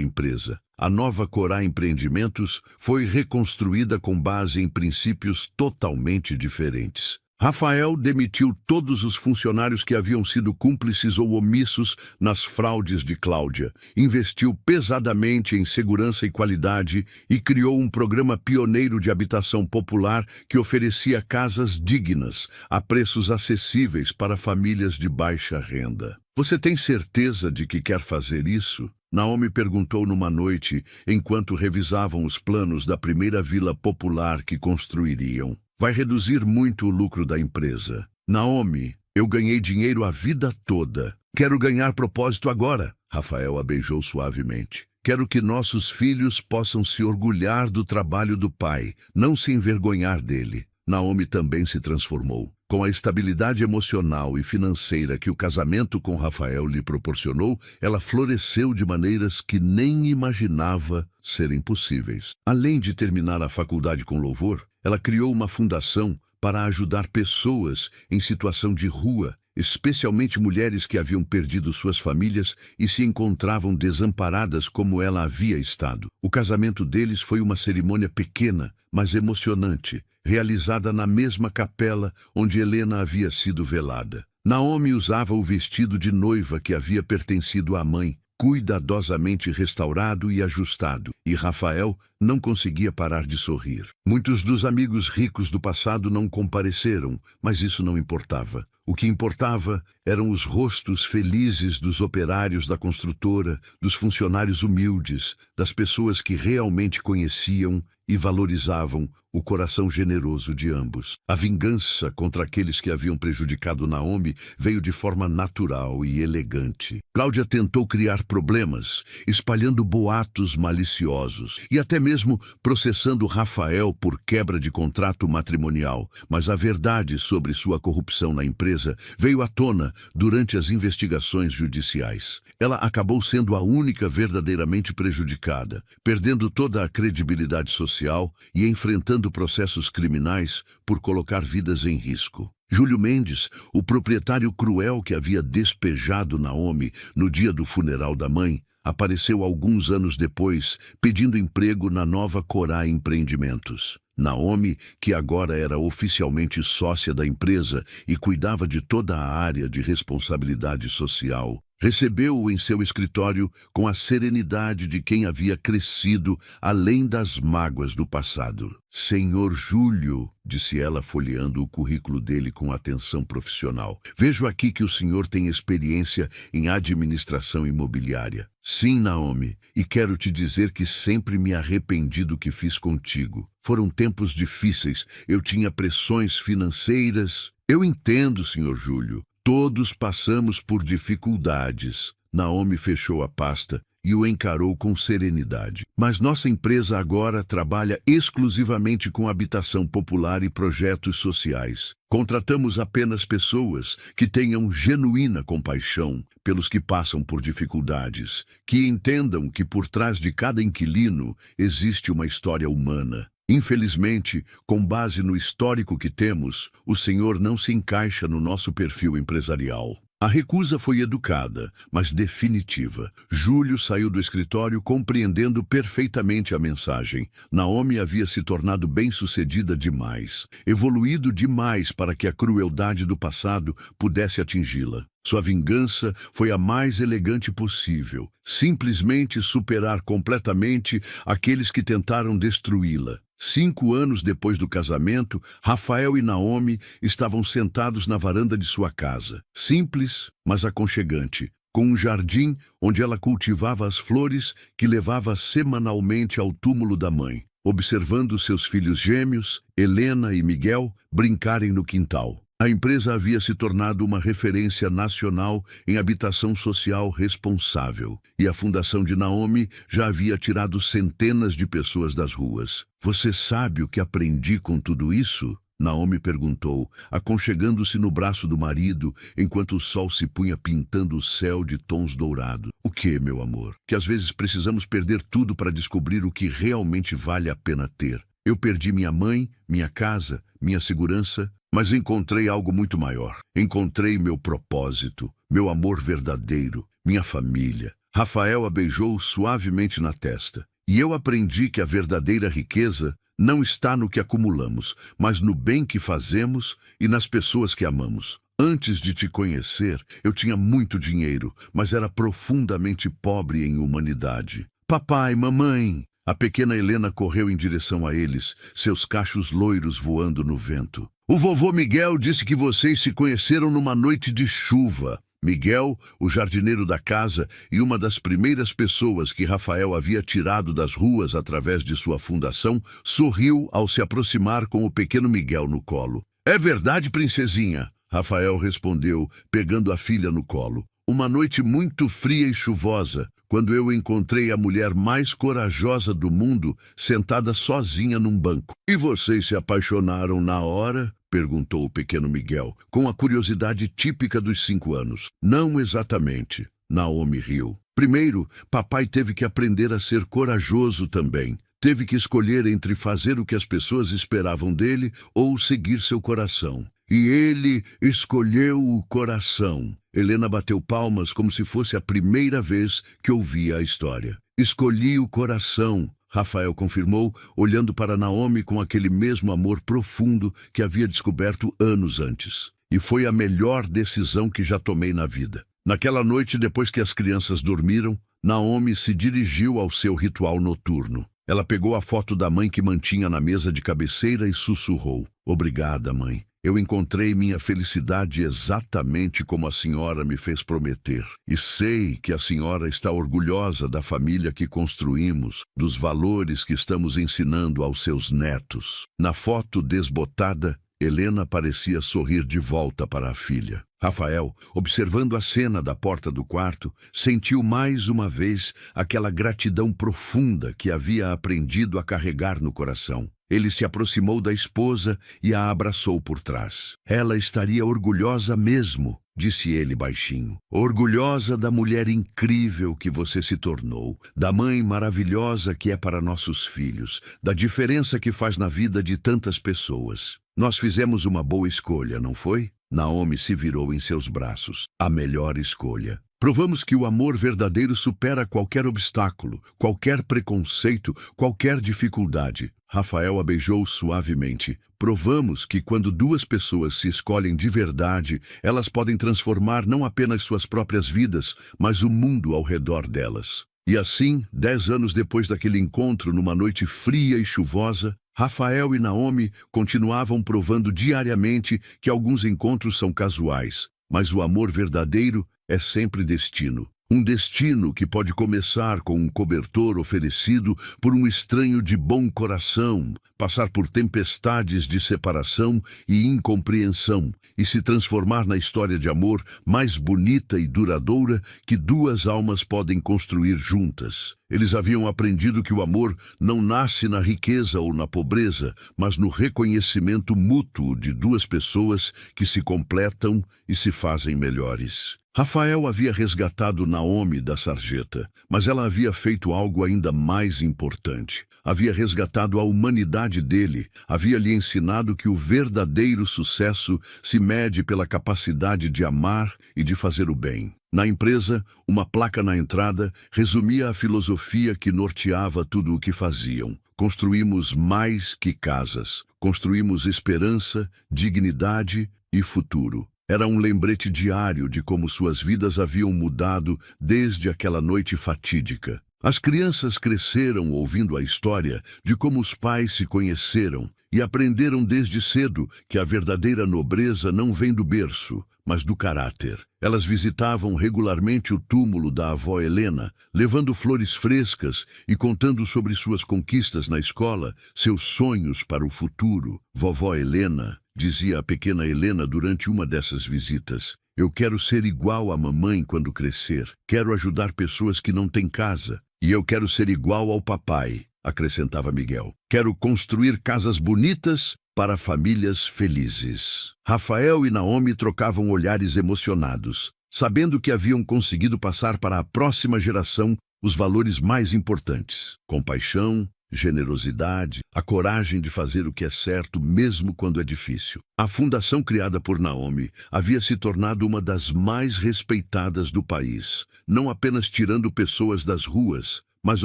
empresa. A nova Corá Empreendimentos foi reconstruída com base em princípios totalmente diferentes. Rafael demitiu todos os funcionários que haviam sido cúmplices ou omissos nas fraudes de Cláudia, investiu pesadamente em segurança e qualidade e criou um programa pioneiro de habitação popular que oferecia casas dignas, a preços acessíveis para famílias de baixa renda. Você tem certeza de que quer fazer isso? Naomi perguntou numa noite, enquanto revisavam os planos da primeira vila popular que construiriam. Vai reduzir muito o lucro da empresa. Naomi, eu ganhei dinheiro a vida toda. Quero ganhar propósito agora. Rafael a beijou suavemente. Quero que nossos filhos possam se orgulhar do trabalho do pai, não se envergonhar dele. Naomi também se transformou. Com a estabilidade emocional e financeira que o casamento com Rafael lhe proporcionou, ela floresceu de maneiras que nem imaginava serem possíveis. Além de terminar a faculdade com louvor, ela criou uma fundação para ajudar pessoas em situação de rua, especialmente mulheres que haviam perdido suas famílias e se encontravam desamparadas como ela havia estado. O casamento deles foi uma cerimônia pequena, mas emocionante, realizada na mesma capela onde Helena havia sido velada. Naomi usava o vestido de noiva que havia pertencido à mãe, cuidadosamente restaurado e ajustado, e Rafael não conseguia parar de sorrir. Muitos dos amigos ricos do passado não compareceram, mas isso não importava. O que importava eram os rostos felizes dos operários da construtora, dos funcionários humildes, das pessoas que realmente conheciam e valorizavam o coração generoso de ambos. A vingança contra aqueles que haviam prejudicado Naomi veio de forma natural e elegante. Cláudia tentou criar problemas, espalhando boatos maliciosos e até mesmo processando Rafael por quebra de contrato matrimonial, mas a verdade sobre sua corrupção na empresa veio à tona durante as investigações judiciais. Ela acabou sendo a única verdadeiramente prejudicada, perdendo toda a credibilidade social e enfrentando processos criminais por colocar vidas em risco. Júlio Mendes, o proprietário cruel que havia despejado Naomi no dia do funeral da mãe, apareceu alguns anos depois pedindo emprego na nova Corá Empreendimentos. Naomi, que agora era oficialmente sócia da empresa e cuidava de toda a área de responsabilidade social, recebeu-o em seu escritório com a serenidade de quem havia crescido além das mágoas do passado. Senhor Júlio, disse ela folheando o currículo dele com atenção profissional, vejo aqui que o senhor tem experiência em administração imobiliária. Sim, Naomi, e quero te dizer que sempre me arrependi do que fiz contigo. Foram tempos difíceis, eu tinha pressões financeiras. Eu entendo, senhor Júlio. Todos passamos por dificuldades. Naomi fechou a pasta e o encarou com serenidade. Mas nossa empresa agora trabalha exclusivamente com habitação popular e projetos sociais. Contratamos apenas pessoas que tenham genuína compaixão pelos que passam por dificuldades, que entendam que por trás de cada inquilino existe uma história humana. Infelizmente, com base no histórico que temos, o senhor não se encaixa no nosso perfil empresarial. A recusa foi educada, mas definitiva. Júlio saiu do escritório compreendendo perfeitamente a mensagem. Naomi havia se tornado bem-sucedida demais, evoluído demais para que a crueldade do passado pudesse atingi-la. Sua vingança foi a mais elegante possível, simplesmente superar completamente aqueles que tentaram destruí-la. 5 anos depois do casamento, Rafael e Naomi estavam sentados na varanda de sua casa, simples, mas aconchegante, com um jardim onde ela cultivava as flores que levava semanalmente ao túmulo da mãe, observando seus filhos gêmeos, Helena e Miguel, brincarem no quintal. A empresa havia se tornado uma referência nacional em habitação social responsável, e a fundação de Naomi já havia tirado centenas de pessoas das ruas. Você sabe o que aprendi com tudo isso? Naomi perguntou, aconchegando-se no braço do marido, enquanto o sol se punha pintando o céu de tons dourados. O que, meu amor? Que às vezes precisamos perder tudo para descobrir o que realmente vale a pena ter. Eu perdi minha mãe, minha casa, minha segurança, mas encontrei algo muito maior. Encontrei meu propósito, meu amor verdadeiro, minha família. Rafael a beijou suavemente na testa. E eu aprendi que a verdadeira riqueza não está no que acumulamos, mas no bem que fazemos e nas pessoas que amamos. Antes de te conhecer, eu tinha muito dinheiro, mas era profundamente pobre em humanidade. Papai, mamãe! A pequena Helena correu em direção a eles, seus cachos loiros voando no vento. O vovô Miguel disse que vocês se conheceram numa noite de chuva. Miguel, o jardineiro da casa e uma das primeiras pessoas que Rafael havia tirado das ruas através de sua fundação, sorriu ao se aproximar com o pequeno Miguel no colo. É verdade, princesinha? Rafael respondeu, pegando a filha no colo. Uma noite muito fria e chuvosa, quando eu encontrei a mulher mais corajosa do mundo sentada sozinha num banco. E vocês se apaixonaram na hora? Perguntou o pequeno Miguel, com a curiosidade típica dos 5 anos. Não exatamente. Naomi riu. Primeiro, papai teve que aprender a ser corajoso também. Teve que escolher entre fazer o que as pessoas esperavam dele ou seguir seu coração. E ele escolheu o coração. Helena bateu palmas como se fosse a primeira vez que ouvia a história. Escolhi o coração, Rafael confirmou, olhando para Naomi com aquele mesmo amor profundo que havia descoberto anos antes. E foi a melhor decisão que já tomei na vida. Naquela noite, depois que as crianças dormiram, Naomi se dirigiu ao seu ritual noturno. Ela pegou a foto da mãe que mantinha na mesa de cabeceira e sussurrou. Obrigada, mãe. Eu encontrei minha felicidade exatamente como a senhora me fez prometer. E sei que a senhora está orgulhosa da família que construímos, dos valores que estamos ensinando aos seus netos. Na foto desbotada, Helena parecia sorrir de volta para a filha. Rafael, observando a cena da porta do quarto, sentiu mais uma vez aquela gratidão profunda que havia aprendido a carregar no coração. Ele se aproximou da esposa e a abraçou por trás. Ela estaria orgulhosa mesmo, disse ele baixinho. Orgulhosa da mulher incrível que você se tornou, da mãe maravilhosa que é para nossos filhos, da diferença que faz na vida de tantas pessoas. Nós fizemos uma boa escolha, não foi? Naomi se virou em seus braços. A melhor escolha. Provamos que o amor verdadeiro supera qualquer obstáculo, qualquer preconceito, qualquer dificuldade. Rafael a beijou suavemente. Provamos que quando 2 pessoas se escolhem de verdade, elas podem transformar não apenas suas próprias vidas, mas o mundo ao redor delas. E assim, 10 anos depois daquele encontro numa noite fria e chuvosa, Rafael e Naomi continuavam provando diariamente que alguns encontros são casuais, mas o amor verdadeiro é sempre destino. Um destino que pode começar com um cobertor oferecido por um estranho de bom coração, passar por tempestades de separação e incompreensão e se transformar na história de amor mais bonita e duradoura que duas almas podem construir juntas. Eles haviam aprendido que o amor não nasce na riqueza ou na pobreza, mas no reconhecimento mútuo de duas pessoas que se completam e se fazem melhores. Rafael havia resgatado Naomi da sarjeta, mas ela havia feito algo ainda mais importante. Havia resgatado a humanidade dele, havia lhe ensinado que o verdadeiro sucesso se mede pela capacidade de amar e de fazer o bem. Na empresa, uma placa na entrada resumia a filosofia que norteava tudo o que faziam. Construímos mais que casas, construímos esperança, dignidade e futuro. Era um lembrete diário de como suas vidas haviam mudado desde aquela noite fatídica. As crianças cresceram ouvindo a história de como os pais se conheceram e aprenderam desde cedo que a verdadeira nobreza não vem do berço, mas do caráter. Elas visitavam regularmente o túmulo da avó Helena, levando flores frescas e contando sobre suas conquistas na escola, seus sonhos para o futuro. Vovó Helena, dizia a pequena Helena durante uma dessas visitas, eu quero ser igual à mamãe quando crescer. Quero ajudar pessoas que não têm casa. E eu quero ser igual ao papai, acrescentava Miguel. Quero construir casas bonitas para famílias felizes. Rafael e Naomi trocavam olhares emocionados, sabendo que haviam conseguido passar para a próxima geração os valores mais importantes: compaixão, generosidade, a coragem de fazer o que é certo mesmo quando é difícil. A fundação criada por Naomi havia se tornado uma das mais respeitadas do país, não apenas tirando pessoas das ruas, mas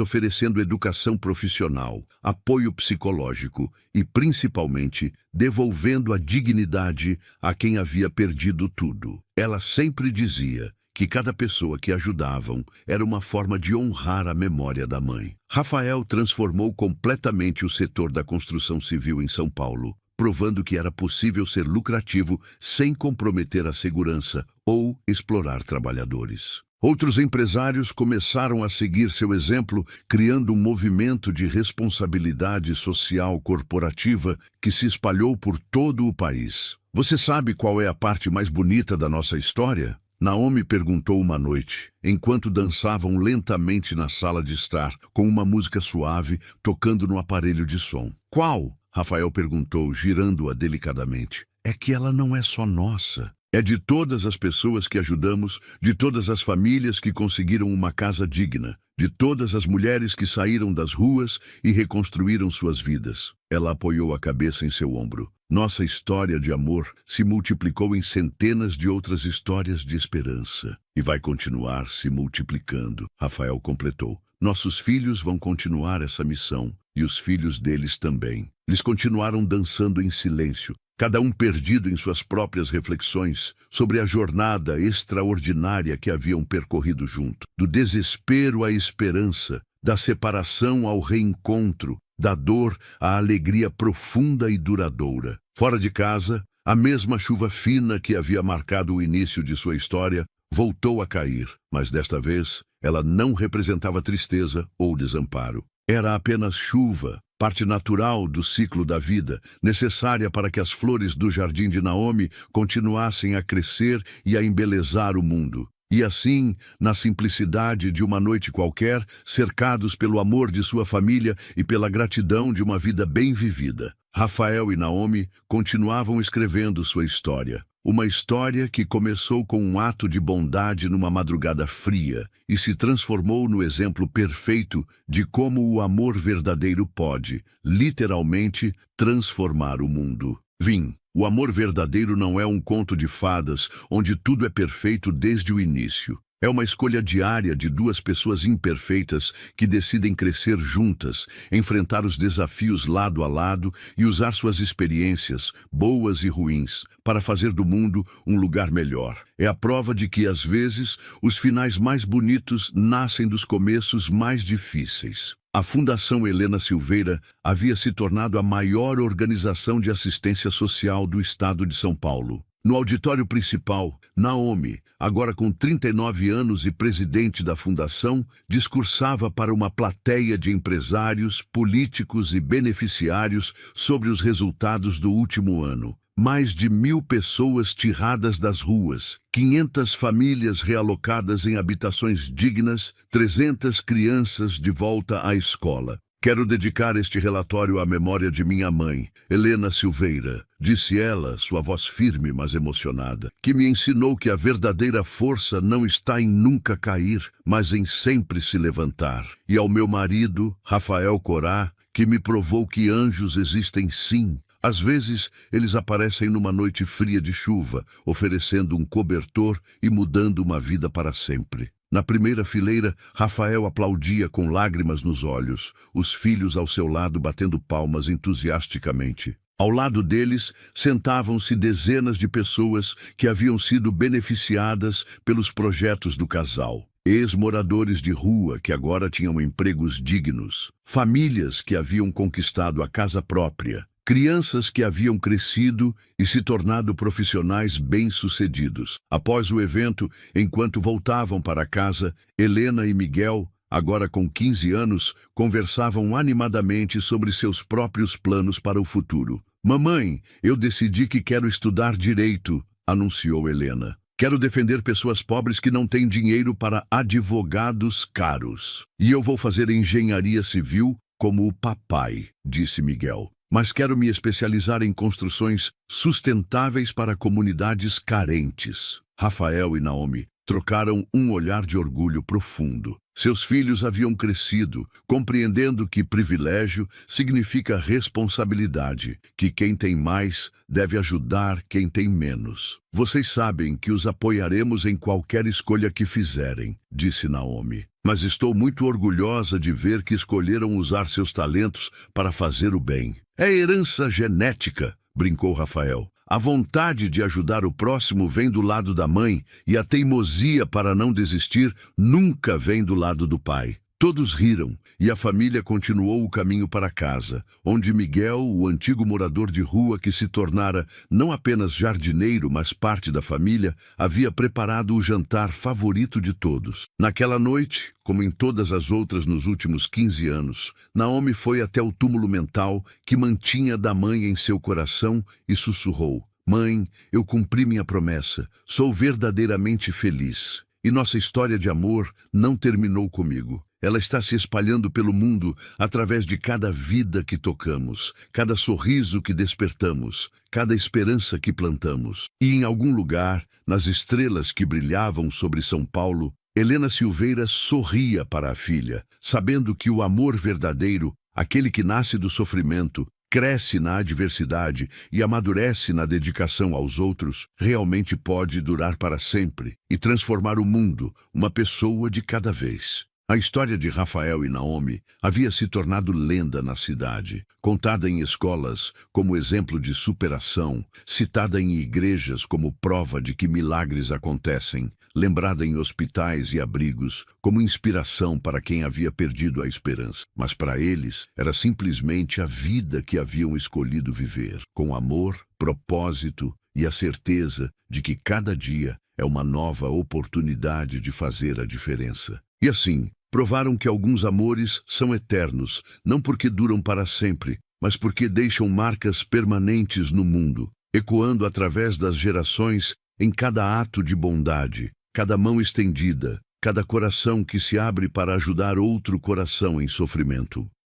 oferecendo educação profissional, apoio psicológico e, principalmente, devolvendo a dignidade a quem havia perdido tudo. Ela sempre dizia que cada pessoa que ajudavam era uma forma de honrar a memória da mãe. Rafael transformou completamente o setor da construção civil em São Paulo, provando que era possível ser lucrativo sem comprometer a segurança ou explorar trabalhadores. Outros empresários começaram a seguir seu exemplo, criando um movimento de responsabilidade social corporativa que se espalhou por todo o país. Você sabe qual é a parte mais bonita da nossa história? Naomi perguntou uma noite, enquanto dançavam lentamente na sala de estar, com uma música suave tocando no aparelho de som. Qual? Rafael perguntou, girando-a delicadamente. É que ela não é só nossa. É de todas as pessoas que ajudamos, de todas as famílias que conseguiram uma casa digna, de todas as mulheres que saíram das ruas e reconstruíram suas vidas. Ela apoiou a cabeça em seu ombro. Nossa história de amor se multiplicou em centenas de outras histórias de esperança e vai continuar se multiplicando, Rafael completou. Nossos filhos vão continuar essa missão e os filhos deles também. Eles continuaram dançando em silêncio, cada um perdido em suas próprias reflexões sobre a jornada extraordinária que haviam percorrido junto. Do desespero à esperança, da separação ao reencontro, da dor à alegria profunda e duradoura. Fora de casa, a mesma chuva fina que havia marcado o início de sua história voltou a cair, mas desta vez ela não representava tristeza ou desamparo. Era apenas chuva, parte natural do ciclo da vida, necessária para que as flores do jardim de Naomi continuassem a crescer e a embelezar o mundo. E assim, na simplicidade de uma noite qualquer, cercados pelo amor de sua família e pela gratidão de uma vida bem vivida, Rafael e Naomi continuavam escrevendo sua história. Uma história que começou com um ato de bondade numa madrugada fria e se transformou no exemplo perfeito de como o amor verdadeiro pode, literalmente, transformar o mundo. O amor verdadeiro não é um conto de fadas onde tudo é perfeito desde o início. É uma escolha diária de duas pessoas imperfeitas que decidem crescer juntas, enfrentar os desafios lado a lado e usar suas experiências, boas e ruins, para fazer do mundo um lugar melhor. É a prova de que, às vezes, os finais mais bonitos nascem dos começos mais difíceis. A Fundação Helena Silveira havia se tornado a maior organização de assistência social do estado de São Paulo. No auditório principal, Naomi, agora com 39 anos e presidente da fundação, discursava para uma plateia de empresários, políticos e beneficiários sobre os resultados do último ano. Mais de 1.000 pessoas tiradas das ruas, 500 famílias realocadas em habitações dignas, 300 crianças de volta à escola. Quero dedicar este relatório à memória de minha mãe, Helena Silveira, disse ela, sua voz firme mas emocionada, que me ensinou que a verdadeira força não está em nunca cair, mas em sempre se levantar. E ao meu marido, Rafael Corá, que me provou que anjos existem sim. Às vezes, eles aparecem numa noite fria de chuva, oferecendo um cobertor e mudando uma vida para sempre. Na primeira fileira, Rafael aplaudia com lágrimas nos olhos, os filhos ao seu lado batendo palmas entusiasticamente. Ao lado deles, sentavam-se dezenas de pessoas que haviam sido beneficiadas pelos projetos do casal. Ex-moradores de rua que agora tinham empregos dignos, famílias que haviam conquistado a casa própria, crianças que haviam crescido e se tornado profissionais bem-sucedidos. Após o evento, enquanto voltavam para casa, Helena e Miguel, agora com 15 anos, conversavam animadamente sobre seus próprios planos para o futuro. Mamãe, eu decidi que quero estudar direito, anunciou Helena. Quero defender pessoas pobres que não têm dinheiro para advogados caros. E eu vou fazer engenharia civil como o papai, disse Miguel. Mas quero me especializar em construções sustentáveis para comunidades carentes. Rafael e Naomi trocaram um olhar de orgulho profundo. Seus filhos haviam crescido, compreendendo que privilégio significa responsabilidade, que quem tem mais deve ajudar quem tem menos. Vocês sabem que os apoiaremos em qualquer escolha que fizerem, disse Naomi. Mas estou muito orgulhosa de ver que escolheram usar seus talentos para fazer o bem. É herança genética, brincou Rafael. A vontade de ajudar o próximo vem do lado da mãe e a teimosia para não desistir nunca vem do lado do pai. Todos riram e a família continuou o caminho para casa, onde Miguel, o antigo morador de rua que se tornara não apenas jardineiro, mas parte da família, havia preparado o jantar favorito de todos. Naquela noite, como em todas as outras nos últimos 15 anos, Naomi foi até o túmulo mental que mantinha da mãe em seu coração e sussurrou: Mãe, eu cumpri minha promessa, sou verdadeiramente feliz. E nossa história de amor não terminou comigo. Ela está se espalhando pelo mundo através de cada vida que tocamos, cada sorriso que despertamos, cada esperança que plantamos. E em algum lugar, nas estrelas que brilhavam sobre São Paulo, Helena Silveira sorria para a filha, sabendo que o amor verdadeiro, aquele que nasce do sofrimento, cresce na adversidade e amadurece na dedicação aos outros, realmente pode durar para sempre e transformar o mundo, uma pessoa de cada vez. A história de Rafael e Naomi havia se tornado lenda na cidade, contada em escolas como exemplo de superação, citada em igrejas como prova de que milagres acontecem, lembrada em hospitais e abrigos como inspiração para quem havia perdido a esperança. Mas para eles era simplesmente a vida que haviam escolhido viver, com amor, propósito e a certeza de que cada dia é uma nova oportunidade de fazer a diferença. E assim, provaram que alguns amores são eternos, não porque duram para sempre, mas porque deixam marcas permanentes no mundo, ecoando através das gerações em cada ato de bondade, cada mão estendida, cada coração que se abre para ajudar outro coração em sofrimento.